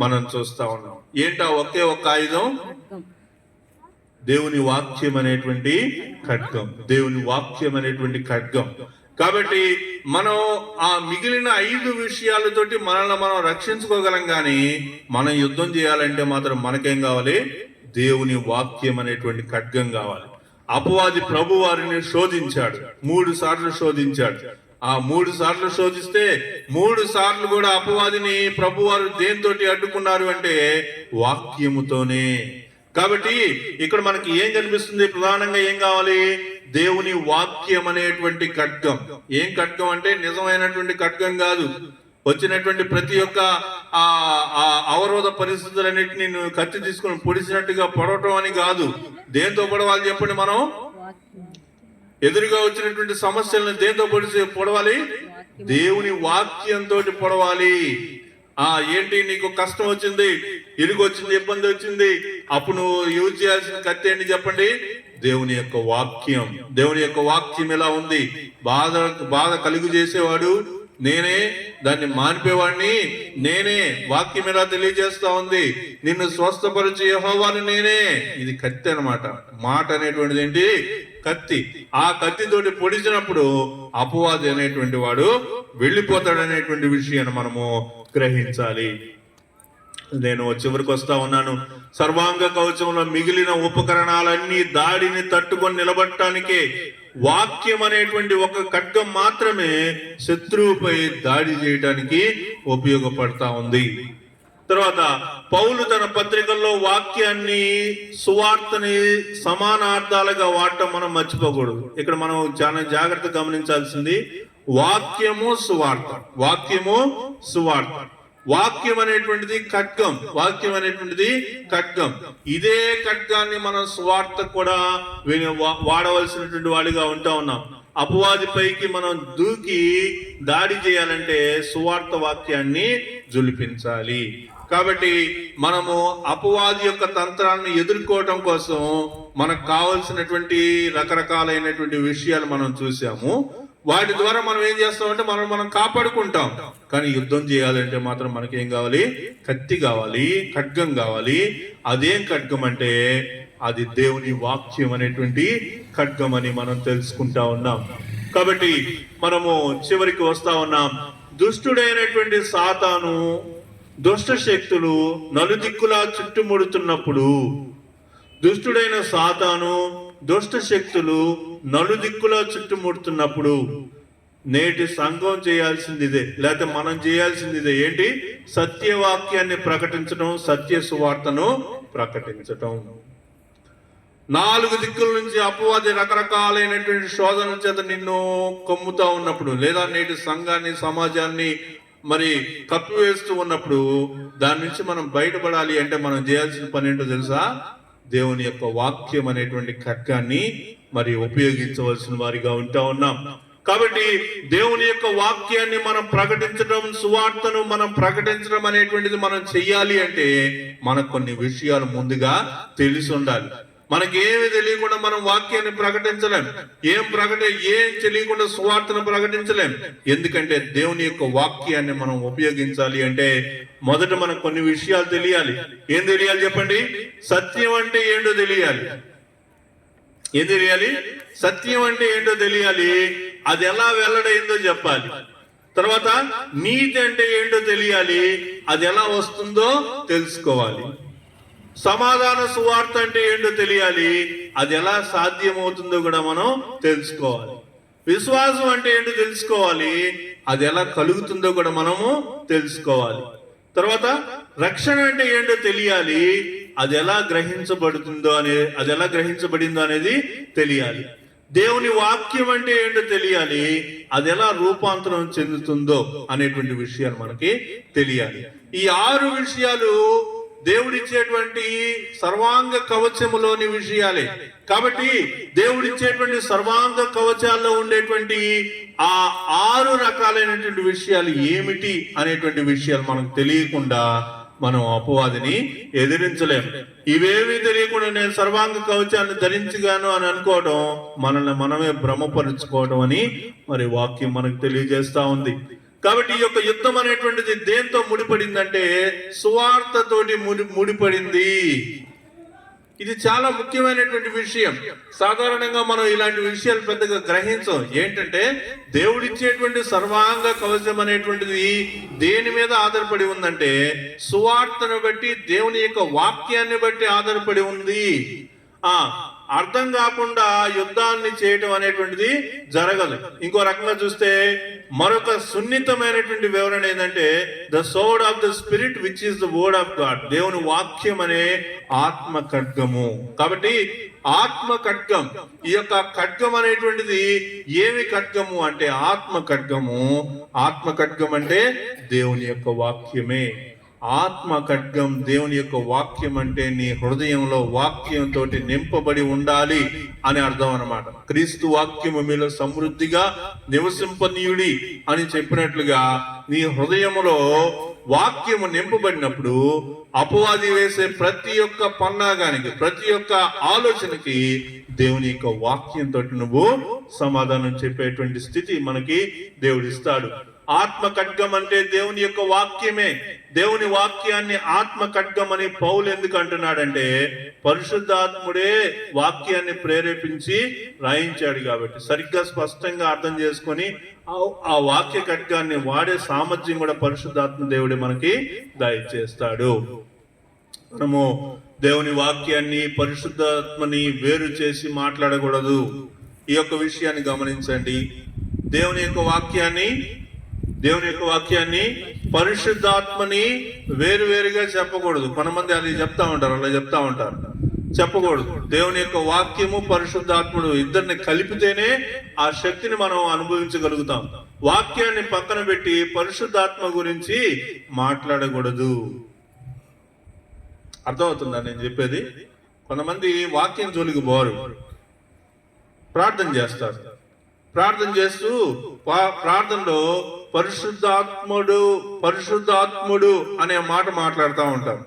మనం చూస్తా ఉన్నాం. ఏంటా ఒకే ఒక ఆయుధం? దేవుని వాక్యం అనేటువంటి ఖడ్గం. దేవుని వాక్యం అనేటువంటి ఖడ్గం. కాబట్టి మనం ఆ మిగిలిన 5 విషయాలతోటి మనల్ని మనం రక్షించుకోగలం. కానీ మనం యుద్ధం చేయాలంటే మాత్రం మనకేం కావాలి? దేవుని వాక్యం అనేటువంటి ఖడ్గం కావాలి. అపవాది ప్రభు వారిని శోధించాడు, 3 సార్లు శోధించాడు. ఆ 3 సార్లు శోధిస్తే 3 సార్లు కూడా అపవాదిని ప్రభు వారు దేనితోటి అడ్డుకున్నారు అంటే వాక్యముతోనే. కాబట్టి ఇక్కడ మనకి ఏం కనిపిస్తుంది? ప్రధానంగా ఏం కావాలి? దేవుని వాక్యం అనేటువంటి ఖడ్గం. ఏం ఖడ్గం అంటే నిజమైనటువంటి ఖడ్గం కాదు. వచ్చినటువంటి ప్రతి ఒక్క అవరోధ పరిస్థితులన్నింటినీ నువ్వు కత్తి తీసుకుని పొడిచినట్టుగా పొడవటం అని కాదు. దేంతో పొడవాలి చెప్పండి? మనం ఎదురుగా వచ్చినటువంటి సమస్యలను దేంతో పొడవాలి? దేవుని వాక్యంతో పొడవాలి. ఏంటి నీకు కష్టం వచ్చింది, ఇరుగు వచ్చింది, ఇబ్బంది వచ్చింది, అప్పుడు నువ్వు యూజ్ చేయాల్సిన కత్తి ఏంటి చెప్పండి? దేవుని యొక్క వాక్యం. దేవుని యొక్క వాక్యం ఎలా ఉంది? బాధ కలుగు చేసేవాడు నేనే, దాన్ని మానిపేవాడిని నేనే. వాక్యం ఎలా తెలియజేస్తా ఉంది? నిన్ను స్వస్థపరిచే యెహోవాను నేనే. ఇది కత్తి అన్నమాట. మాట అనేటువంటిది ఏంటి? కత్తి. ఆ కత్తితోటి పొడిచినప్పుడు అపవాది అనేటువంటి వాడు వెళ్ళిపోతాడు అనేటువంటి విషయాన్ని మనము గ్రహించాలి. నేను చివరికి వస్తా ఉన్నాను. సర్వాంగ కవచంలో మిగిలిన ఉపకరణాలన్నీ దాడిని తట్టుకొని నిలబడటానికే వాక్యం అనేటువంటి ఒక ఖడ్గం మాత్రమే శత్రువుపై దాడి చేయడానికి ఉపయోగపడతా ఉంది. తర్వాత పౌలు తన పత్రికల్లో వాక్యాన్ని, సువార్తని సమానార్థాలుగా వాడటం మనం మర్చిపోకూడదు. ఇక్కడ మనం చాలా జాగ్రత్తగా గమనించాల్సింది వాక్యము సువార్త. వాక్యము సువార్త. వాక్యం అనేటువంటిది ఖడ్గం. వాక్యం అనేటువంటిది ఖడ్గం. ఇదే ఖడ్గాన్ని మనం సువార్త కూడా వాడవలసినటువంటి వాడిగా ఉంటా ఉన్నాం. అపవాది పైకి మనం దూకి దాడి చేయాలంటే సువార్త వాక్యాన్ని జులిపించాలి. కాబట్టి మనము అపవాది యొక్క తంత్రాన్ని ఎదుర్కోవటం కోసం మనకు కావలసినటువంటి రకరకాలైనటువంటి విషయాలు మనం చూసాము. వాటి ద్వారా మనం ఏం చేస్తామంటే మనం కాపాడుకుంటాం. కానీ యుద్ధం చేయాలంటే మాత్రం మనకేం కావాలి? కత్తి కావాలి, ఖడ్గం కావాలి. అదేం ఖడ్గం అంటే అది దేవుని వాక్యం అనేటువంటి ఖడ్గం అని మనం తెలుసుకుంటా ఉన్నాం. కాబట్టి మనము చివరికి వస్తా ఉన్నాం. దుష్టుడైనటువంటి సాతాను, దుష్ట శక్తులు నలుదిక్కులా చుట్టుముడుతున్నప్పుడు, దుష్టుడైన సాతాను, దుష్ట శక్తులు నలుదిక్కులా చుట్టుముడుతున్నప్పుడు నేటి సంఘం చేయాల్సింది ఇదే, లేకపోతే మనం చేయాల్సింది ఇదే. ఏంటి? సత్యవాక్యాన్ని ప్రకటించడం, సత్య సువార్తను ప్రకటించటం. 4 దిక్కుల నుంచి అపవాది రకరకాలైనటువంటి శోధనల చేత నిన్ను కొమ్ముతా ఉన్నప్పుడు, లేదా నేటి సంఘాన్ని, సమాజాన్ని మరి కప్పివేస్తూ ఉన్నప్పుడు దాని నుంచి మనం బయటపడాలి అంటే మనం చేయాల్సిన పని ఏంటో తెలుసా? దేవుని యొక్క వాక్యం అనేటువంటి ఖడ్గాన్ని మరి ఉపయోగించవలసిన వారిగా ఉంటా ఉన్నాం. కాబట్టి దేవుని యొక్క వాక్యాన్ని మనం ప్రకటించడం, సువార్తను మనం ప్రకటించడం అనేటువంటిది మనం చెయ్యాలి అంటే మనకు కొన్ని విషయాలు ముందుగా తెలిసి ఉండాలి. మనకేమి తెలియకుండా మనం వాక్యాన్ని ప్రకటించలేం. ఏం తెలియకుండా సువార్తను ప్రకటించలేం. ఎందుకంటే దేవుని యొక్క వాక్యాన్ని మనం ఉపయోగించాలి అంటే మొదట మనకు కొన్ని విషయాలు తెలియాలి. ఏం తెలియాలి చెప్పండి? సత్యం అంటే ఏంటో తెలియాలి. ఏం తెలియాలి? సత్యం అంటే ఏంటో తెలియాలి. అది ఎలా వెల్లడైందో చెప్పాలి. తర్వాత నీతి అంటే ఏంటో తెలియాలి. అది ఎలా వస్తుందో తెలుసుకోవాలి. సమాధాన సువార్త అంటే ఏంటో తెలియాలి. అది ఎలా సాధ్యమవుతుందో కూడా మనం తెలుసుకోవాలి. విశ్వాసం అంటే ఏంటో తెలుసుకోవాలి. అది ఎలా కలుగుతుందో కూడా మనము తెలుసుకోవాలి. తర్వాత రక్షణ అంటే ఏంటో తెలియాలి. అది ఎలా గ్రహించబడుతుందో అది ఎలా గ్రహించబడిందో అనేది తెలియాలి. దేవుని వాక్యం అంటే ఏంటో తెలియాలి. అది ఎలా రూపాంతరం చెందుతుందో అనేటువంటి విషయాలు మనకి తెలియాలి. ఈ 6 విషయాలు దేవుడిచ్చేటువంటి సర్వాంగ కవచములోని విషయాలే. కాబట్టి దేవుడిచ్చేటువంటి సర్వాంగ కవచాల్లో ఉండేటువంటి ఆ 6 రకాలైనటువంటి విషయాలు ఏమిటి అనేటువంటి విషయాలు మనకు తెలియకుండా మనం అపవాదిని ఎదిరించలేము. ఇవేమీ తెలియకుండా నేను సర్వాంగ కవచాన్ని ధరించగాను అని అనుకోవడం మనల్ని మనమే భ్రమపరుచుకోవడం అని మరి వాక్యం మనకు తెలియజేస్తా ఉంది. కాబట్టి ఈ యొక్క యుద్ధం అనేటువంటిది దేంతో ముడిపడిందంటే సువార్తతోటి ముడిపడింది. ఇది చాలా ముఖ్యమైనటువంటి విషయం. సాధారణంగా మనం ఇలాంటి విషయాలు పెద్దగా గ్రహించం. ఏంటంటే దేవుడిచ్చేటువంటి సర్వాంగ కవచం అనేటువంటిది దేని మీద ఆధారపడి ఉందంటే సువార్తను బట్టి, దేవుని యొక్క వాక్యాన్ని బట్టి ఆధారపడి ఉంది. అర్థం కాకుండా యుద్ధాన్ని చేయటం అనేటువంటిది జరగదు. ఇంకో రకంగా చూస్తే మరొక సున్నితమైనటువంటి వివరణ ఏంటంటే the sword of the spirit which is the word of God. దేవుని వాక్యం అనే ఆత్మ ఖడ్గము. కాబట్టి ఆత్మ ఖడ్గం, ఈ యొక్క ఖడ్గం అనేటువంటిది ఏమి ఖడ్గము అంటే ఆత్మ ఖడ్గము. ఆత్మ ఖడ్గం అంటే దేవుని యొక్క వాక్యమే. ఆత్మ ఖడ్గం దేవుని యొక్క వాక్యం అంటే నీ హృదయంలో వాక్యంతో నింపబడి ఉండాలి అని అర్థం అన్నమాట. క్రీస్తు వాక్యము మీలో సమృద్ధిగా నివసింపనీయుడి అని చెప్పినట్లుగా నీ హృదయములో వాక్యము నింపబడినప్పుడు అపవాది వేసే ప్రతి ఒక్క పన్నాగానికి, ప్రతి ఒక్క ఆలోచనకి దేవుని యొక్క వాక్యంతో నువ్వు సమాధానం చెప్పేటువంటి స్థితి మనకి దేవుడిస్తాడు. ఆత్మ ఖడ్గం అంటే దేవుని యొక్క వాక్యమే. దేవుని వాక్యాన్ని ఆత్మ ఖడ్గం అని పౌలు ఎందుకు అంటున్నాడంటే పరిశుద్ధాత్ముడే వాక్యాన్ని ప్రేరేపించి రాయించాడు కాబట్టి సరిగ్గా స్పష్టంగా అర్థం చేసుకొని ఆ వాక్య ఖడ్గాన్ని వాడే సామర్థ్యం కూడా పరిశుద్ధాత్మ దేవుడే మనకి దయచేస్తాడు. మనము దేవుని వాక్యాన్ని, పరిశుద్ధాత్మని వేరు చేసి మాట్లాడకూడదు. ఈ యొక్క విషయాన్ని గమనించండి. దేవుని యొక్క వాక్యాన్ని పరిశుద్ధాత్మని వేరువేరుగా చెప్పకూడదు. కొంతమంది అది చెప్తా ఉంటారు. చెప్పకూడదు. దేవుని యొక్క వాక్యము, పరిశుద్ధాత్ముడు ఇద్దరిని కలిపితేనే ఆ శక్తిని మనం అనుభవించగలుగుతాం. వాక్యాన్ని పక్కన పెట్టి పరిశుద్ధాత్మ గురించి మాట్లాడకూడదు. అర్థమవుతుందా నేను చెప్పేది? కొంతమంది వాక్యం జోలికి పోరు, ప్రార్థన చేస్తారు. ప్రార్థన చేస్తూ ప్రార్థనలో పరిశుద్ధాత్ముడు అనే మాట మాట్లాడుతూ ఉంటారు.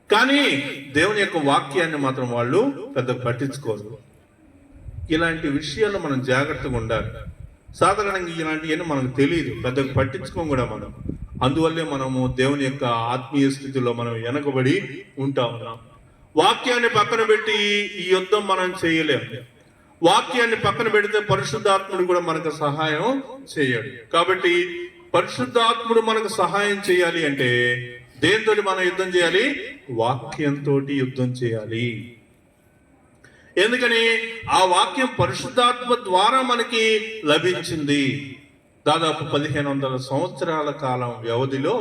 కానీ దేవుని యొక్క వాక్యాన్ని మాత్రం వాళ్ళు పెద్ద పట్టించుకోరు. ఇలాంటి విషయాల్లో మనం జాగ్రత్తగా ఉండాలి. సాధారణంగా ఇలాంటివన్నీ మనకు తెలియదు, పెద్దగా పట్టించుకోం కూడా మనం. అందువల్లే మనము దేవుని యొక్క ఆత్మీయ స్థితిలో మనం వెనకబడి ఉంటా ఉన్నాం. వాక్యాన్ని పక్కన పెట్టి ఈ యుద్ధం మనం చేయలేము. వాక్యాన్ని పక్కన పెడితే పరిశుద్ధాత్ముడు కూడా మనకు సహాయం చేయడు. కాబట్టి పరిశుద్ధాత్ముడు మనకు సహాయం చేయాలి అంటే దేంతో మనం యుద్ధం చేయాలి? వాక్యంతో యుద్ధం చేయాలి. ఎందుకని ఆ వాక్యం పరిశుద్ధాత్మ ద్వారా మనకి లభించింది. దాదాపు 1500 సంవత్సరాల కాలం వ్యవధిలో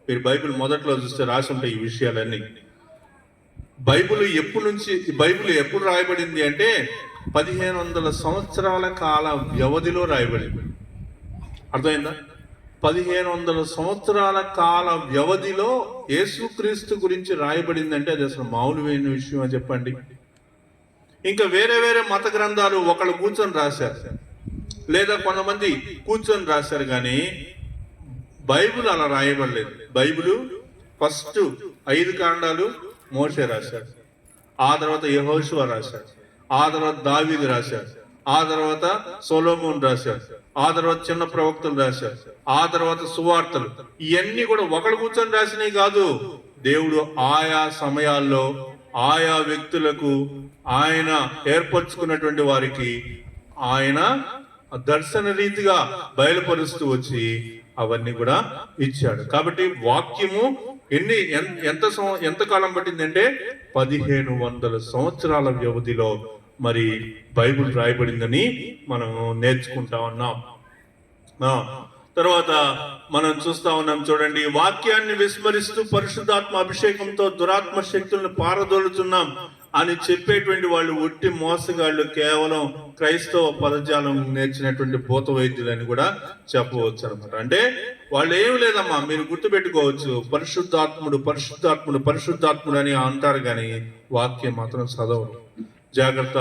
మీరు బైబిల్ మొదట్లో చూస్తే రాసి ఉంటాయి ఈ విషయాలన్నీ. బైబిల్ ఎప్పుడు రాయబడింది అంటే 1500 సంవత్సరాల కాల వ్యవధిలో రాయబడింది. అర్థమైందా? 1500 సంవత్సరాల కాల వ్యవధిలో యేసుక్రీస్తు గురించి రాయబడిందంటే అది అసలు మామూలుమైన విషయం అని చెప్పండి. ఇంకా వేరే వేరే మత గ్రంథాలు ఒకళ్ళు కూర్చొని రాశారు, లేదా కొంతమంది కూర్చొని రాశారు, కానీ బైబిల్ అలా రాయబడలేదు. బైబిల్ ఫస్ట్ 5 కాండాలు మోషే రాశాడు, ఆ తర్వాత యెహోషువ రాశాడు, ఆ తర్వాత దావీదు రాశాడు, ఆ తర్వాత సొలొమోన్ రాశాడు, ఆ తర్వాత చిన్న ప్రవక్తలు రాశారు, ఆ తర్వాత సువార్తలు. ఇవన్నీ కూడా ఒకళ్ళు కూర్చొని రాసినవి కాదు. దేవుడు ఆయా సమయాల్లో ఆయా వ్యక్తులకు ఆయన ఏర్పరచుకున్నటువంటి వారికి ఆయన దర్శన రీతిగా బయలుపరుస్తూ అవన్నీ కూడా ఇచ్చాడు. కాబట్టి వాక్యము ఎంత కాలం పట్టిందంటే 1500 సంవత్సరాల వ్యవధిలో మరి బైబిల్ రాయబడిందని మనం నేర్చుకుంటా ఉన్నాం. తర్వాత మనం చూస్తా ఉన్నాం, చూడండి, వాక్యాన్ని విస్మరిస్తూ పరిశుద్ధాత్మ అభిషేకంతో దురాత్మ శక్తులను పారదోలుతున్నాం అని చెప్పేటువంటి వాళ్ళు ఒట్టి మోసగాళ్ళు, కేవలం క్రైస్తవ పదజాలం నేర్చినటువంటి భూత వైద్యులని కూడా చెప్పవచ్చు అనమాట. అంటే వాళ్ళు ఏం లేదమ్మా, మీరు గుర్తుపెట్టుకోవచ్చు, పరిశుద్ధాత్ముడు పరిశుద్ధాత్ముడు పరిశుద్ధాత్ముడు అని అంటారు, కానీ వాక్యం మాత్రం చదవరు. జాగ్రత్త,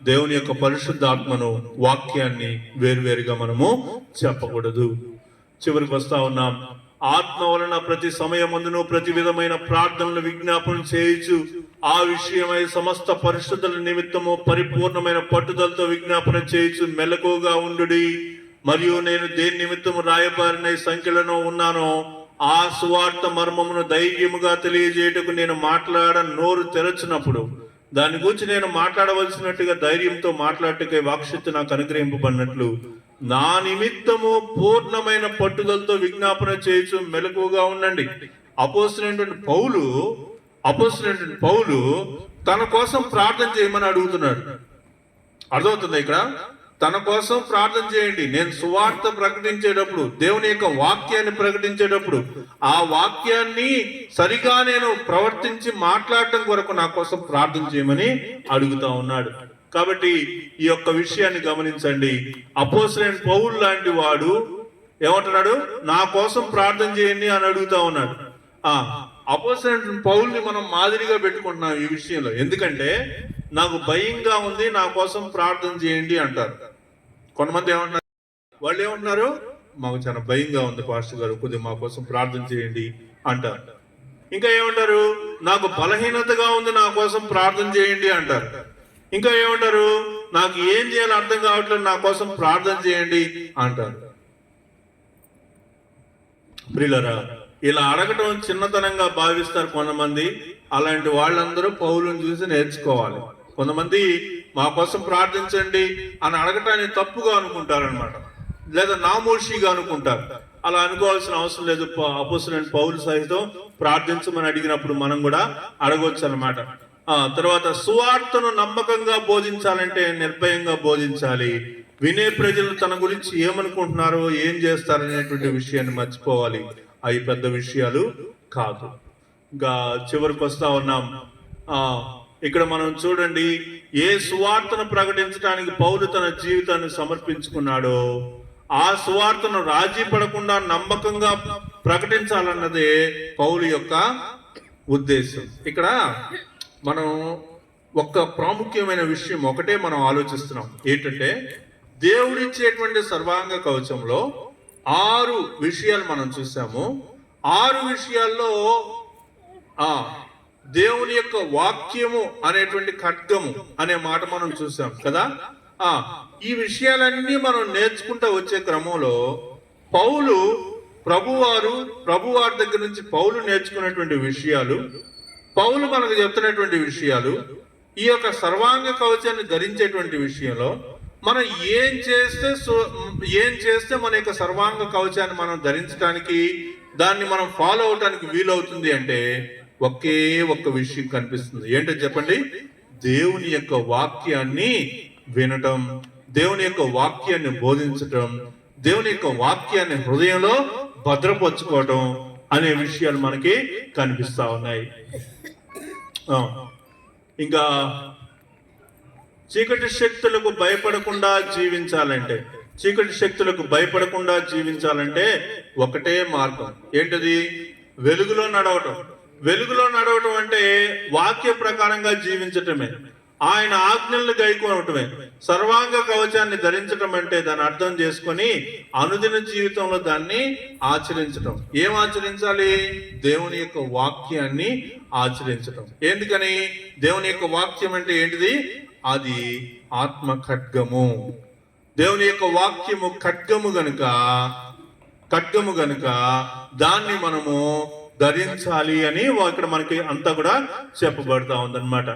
దేవుని యొక్క పరిశుద్ధాత్మను, వాక్యాన్ని వేరువేరుగా మనము చెప్పకూడదు. చివరికి వస్తా ఉన్నాం, ఆత్మ వలన ప్రతి సమయమందును ప్రతి విధమైన ప్రార్థనలు విజ్ఞాపన చేయొచ్చు, ఆ విషయమై సమస్త పరిశుద్ధుల నిమిత్తము పరిపూర్ణమైన పట్టుదలతో విజ్ఞాపన చేయొచ్చు, మెలకుగా ఉండుడి. మరియు నేను దేని నిమిత్తము రాయబారిన సంఖ్యలను ఉన్నానో ఆ సువార్త మర్మమును ధైర్యముగా తెలియజేయటకు నేను నోరు తెరచినప్పుడు దాని గురించి నేను మాట్లాడవలసినట్టుగా ధైర్యంతో మాట్లాడటకే వాక్శక్తి నాకు అనుగ్రహింపబడినట్లు నా నిమిత్తము పూర్ణమైన పట్టుదలతో విజ్ఞాపన చేయొచ్చు, మెలకుగా ఉండండి. అపోస్తలుడైనటువంటి పౌలు తన కోసం ప్రార్థన చేయమని అడుగుతున్నాడు. అర్థమవుతుంది ఇక్కడ? తన కోసం ప్రార్థన చేయండి. నేను సువార్త ప్రకటించేటప్పుడు, దేవుని యొక్క వాక్యాన్ని ప్రకటించేటప్పుడు, ఆ వాక్యాన్ని సరిగా నేను ప్రవర్తించి మాట్లాడటం కొరకు నా కోసం ప్రార్థన చేయమని అడుగుతా ఉన్నాడు. కాబట్టి ఈ యొక్క విషయాన్ని గమనించండి. అపోస్తలుడైన పౌలు లాంటి వాడు ఏమంటున్నాడు? నా కోసం ప్రార్థన చేయండి అని అడుగుతా ఉన్నాడు. అపోస్తలుడైన పౌల్ని మనం మాదిరిగా పెట్టుకుంటున్నాం ఈ విషయంలో. ఎందుకంటే నాకు భయంగా ఉంది, నా కోసం ప్రార్థన చేయండి అంటారు. కొంతమంది ఏమంటున్నారు? వాళ్ళు ఏమంటున్నారు? మాకు చాలా భయంగా ఉంది పాస్టర్ గారు, కొద్దిగా మా కోసం ప్రార్థన చేయండి అంటారు. ఇంకా ఏమంటారు? నాకు బలహీనతగా ఉంది, నా కోసం ప్రార్థన చేయండి అంటారు. ఇంకా ఏమంటారు? నాకు ఏం చేయాలో అర్థం కావట్లేదు, నా కోసం ప్రార్థన చేయండి అంటారు. ప్రియులారా, ఇలా అడగటం చిన్నతనంగా భావిస్తారు కొంతమంది. అలాంటి వాళ్ళందరూ పౌలుని చూసి నేర్చుకోవాలి. కొంతమంది మా కోసం ప్రార్థించండి అని అడగటాన్ని తప్పుగా అనుకుంటారనమాట, లేదా నామోషిగా అనుకుంటారు. అలా అనుకోవాల్సిన అవసరం లేదు. అపోస్తలుడైన పౌలు సహితం ప్రార్థించమని అడిగినప్పుడు మనం కూడా అడగొచ్చు అనమాట. తర్వాత సువార్తను నమ్మకంగా బోధించాలంటే నిర్భయంగా బోధించాలి. వినే ప్రజలు తన గురించి ఏమనుకుంటున్నారో, ఏం చేస్తారనేటువంటి విషయాన్ని మర్చిపోవాలి. అవి పెద్ద విషయాలు కాదు. ఇంకా చివరికి వస్తా ఉన్నాం. ఇక్కడ మనం చూడండి, ఏ సువార్తను ప్రకటించడానికి పౌలు తన జీవితాన్ని సమర్పించుకున్నాడో ఆ సువార్తను రాజీ పడకుండా నమ్మకంగా ప్రకటించాలన్నదే పౌలు యొక్క ఉద్దేశం. ఇక్కడ మనం ఒక ప్రాముఖ్యమైన విషయం ఒకటే మనం ఆలోచిస్తున్నాం. ఏంటంటే, దేవుడిచ్చేటువంటి సర్వాంగ కవచంలో 6 విషయాలు మనం చూసాము. 6 విషయాల్లో దేవుని యొక్క వాక్యము అనేటువంటి ఖడ్గము అనే మాట మనం చూసాం కదా. ఈ విషయాలన్నీ మనం నేర్చుకుంటూ వచ్చే క్రమంలో పౌలు ప్రభువారి దగ్గర నుంచి పౌలు నేర్చుకున్నటువంటి విషయాలు, పౌలు మనకు చెప్తున్నటువంటి విషయాలు, ఈ యొక్క సర్వాంగ కవచాన్ని ధరించేటువంటి విషయంలో మనం ఏం చేస్తే మన యొక్క సర్వాంగ కవచాన్ని మనం ధరించడానికి, దాన్ని మనం ఫాలో అవటానికి వీలవుతుంది అంటే ఒకే ఒక్క విషయం కనిపిస్తుంది. ఏంటో చెప్పండి? దేవుని యొక్క వాక్యాన్ని వినటం, దేవుని యొక్క వాక్యాన్ని బోధించటం, దేవుని యొక్క వాక్యాన్ని హృదయంలో భద్రపరచుకోవటం అనే విషయాలు మనకి కనిపిస్తా ఉన్నాయి. ఇంకా చీకటి శక్తులకు భయపడకుండా జీవించాలంటే, చీకటి శక్తులకు భయపడకుండా జీవించాలంటే ఒకటే మార్గం. ఏంటది? వెలుగులో నడవటం. వెలుగులో నడవటం అంటే వాక్య ప్రకారంగా జీవించటమే, ఆయన ఆజ్ఞలను గైకోవటమే. సర్వాంగ కవచాన్ని ధరించటం అంటే దాన్ని అర్థం చేసుకొని అనుదిన జీవితంలో దాన్ని ఆచరించటం. ఏం ఆచరించాలి? దేవుని యొక్క వాక్యాన్ని ఆచరించటం. ఎందుకని? దేవుని యొక్క వాక్యం అంటే ఏంటిది? అది ఆత్మ ఖడ్గము. దేవుని యొక్క వాక్యము ఖడ్గము గనుక దాన్ని మనము ధరించాలి అని ఇక్కడ మనకి అంతా కూడా చెప్పబడతా ఉందన్నమాట.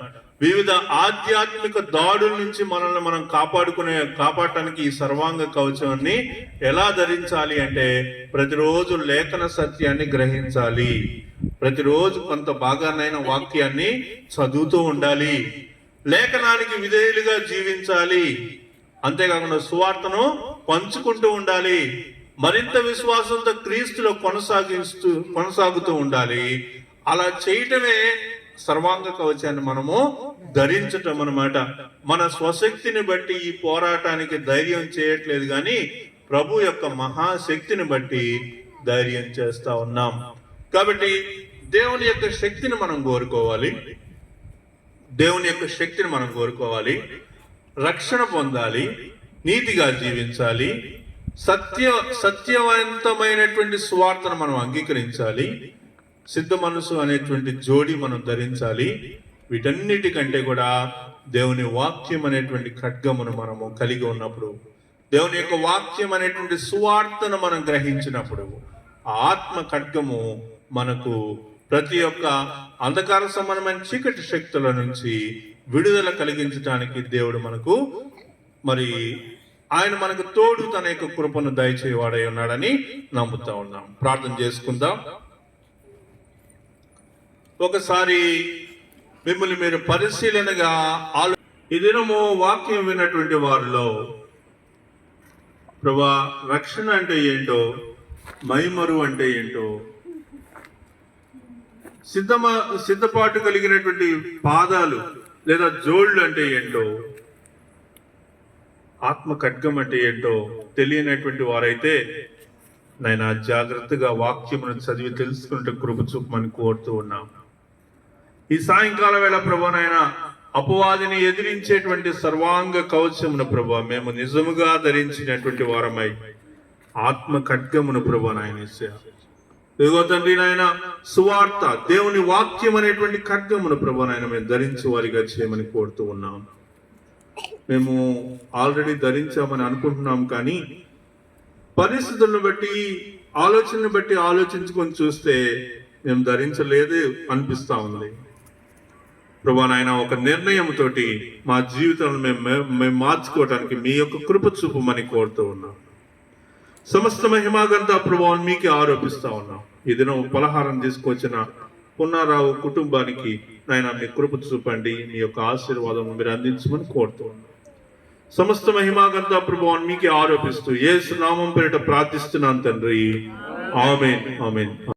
వివిధ ఆధ్యాత్మిక దాడుల నుంచి మనల్ని మనం కాపాడటానికి ఈ సర్వాంగ కవచాన్ని ఎలా ధరించాలి అంటే ప్రతిరోజు లేఖన సత్యాన్ని గ్రహించాలి, ప్రతిరోజు కొంత భాగానైన వాక్యాన్ని చదువుతూ ఉండాలి, లేఖనానికి విధేయులుగా జీవించాలి, అంతేకాకుండా సువార్తను పంచుకుంటూ ఉండాలి, మరింత విశ్వాసంతో క్రీస్తులో కొనసాగుతూ ఉండాలి. అలా చేయటమే సర్వాంగ కవచాన్ని మనము ధరించటం అన్నమాట. మన స్వశక్తిని బట్టి ఈ పోరాటానికి ధైర్యం చేయట్లేదు, కానీ ప్రభు యొక్క మహాశక్తిని బట్టి ధైర్యం చేస్తా ఉన్నాం. కాబట్టి దేవుని యొక్క శక్తిని మనం కోరుకోవాలి, రక్షణ పొందాలి, నీతిగా జీవించాలి, సత్యవంతమైనటువంటి సువార్తను మనం అంగీకరించాలి, సిద్ధ మనసు అనేటువంటి జోడి మనం ధరించాలి. వీటన్నిటికంటే కూడా దేవుని వాక్యం అనేటువంటి ఖడ్గమును మనము కలిగి ఉన్నప్పుడు, దేవుని యొక్క వాక్యం అనేటువంటి సువార్తను మనం గ్రహించినప్పుడు, ఆ ఆత్మ ఖడ్గము మనకు ప్రతి ఒక్క అంధకార సంబంధమైన చీకటి శక్తుల నుంచి విడుదల కలిగించడానికి దేవుడు మనకు ఆయన మనకు తోడు తన యొక్క కృపను దయచేవాడై ఉన్నాడని నమ్ముతా ఉన్నాం. ప్రార్థన చేసుకుందాం. ఒకసారి మిమ్మల్ని మీరు పరిశీలనగా ఈ దినము వాక్యం విన్నటువంటి వారిలో ప్రభువా రక్షణ అంటే ఏంటో, మైమరు అంటే ఏంటో, సిద్ధపాటు కలిగినటువంటి పాదాలు లేదా జోళ్ళు అంటే ఏంటో, ఆత్మ ఖడ్గం అంటే ఏంటో తెలియనటువంటి వారైతే నాయన జాగ్రత్తగా వాక్యమును చదివి తెలుసుకున్నట్టు కృప చూపమని కోరుతూ ఉన్నాం. ఈ సాయంకాల వేళ ప్రభు నాయన అపవాదిని ఎదిరించేటువంటి సర్వాంగ కవచమును ప్రభు మేము నిజముగా ధరించినటువంటి వారమై ఆత్మ ఖడ్గమును ప్రభు నాయన ఇదిగో తండ్రి నాయన సువార్త దేవుని వాక్యం అనేటువంటి ఖడ్గమును ప్రభు నాయన మేము ధరించి వారిగా చేయమని కోరుతూ ఉన్నాం. మేము ఆల్రెడీ ధరించామని అనుకుంటున్నాం, కానీ పరిస్థితులను బట్టి ఆలోచనను బట్టి ఆలోచించుకొని చూస్తే మేము ధరించలేదు అనిపిస్తా ఉంది. ప్రభువా నాయన ఒక నిర్ణయంతో మా జీవితాలను మేము మార్చుకోవడానికి మీ యొక్క కృప చూపమని కోరుతూ ఉన్నాం. సమస్త మహిమాగంతా ప్రభువాన్ని మీకే ఆరోపిస్తా ఉన్నాం. ఈ దినం పలహారం తీసుకొచ్చిన పున్నారావు కుటుంబానికి నాయన మీ కృప చూపండి, మీ యొక్క ఆశీర్వాదం మీరు అందించమని కోరుతూ ఉన్నాం. సమస్త మహిమాగంతా ప్రభువాన్ని మీకే ఆరోపిస్తూ యేసు నామం పేరిట ప్రార్థిస్తున్నాను తండ్రి. ఆమేన్, ఆమేన్.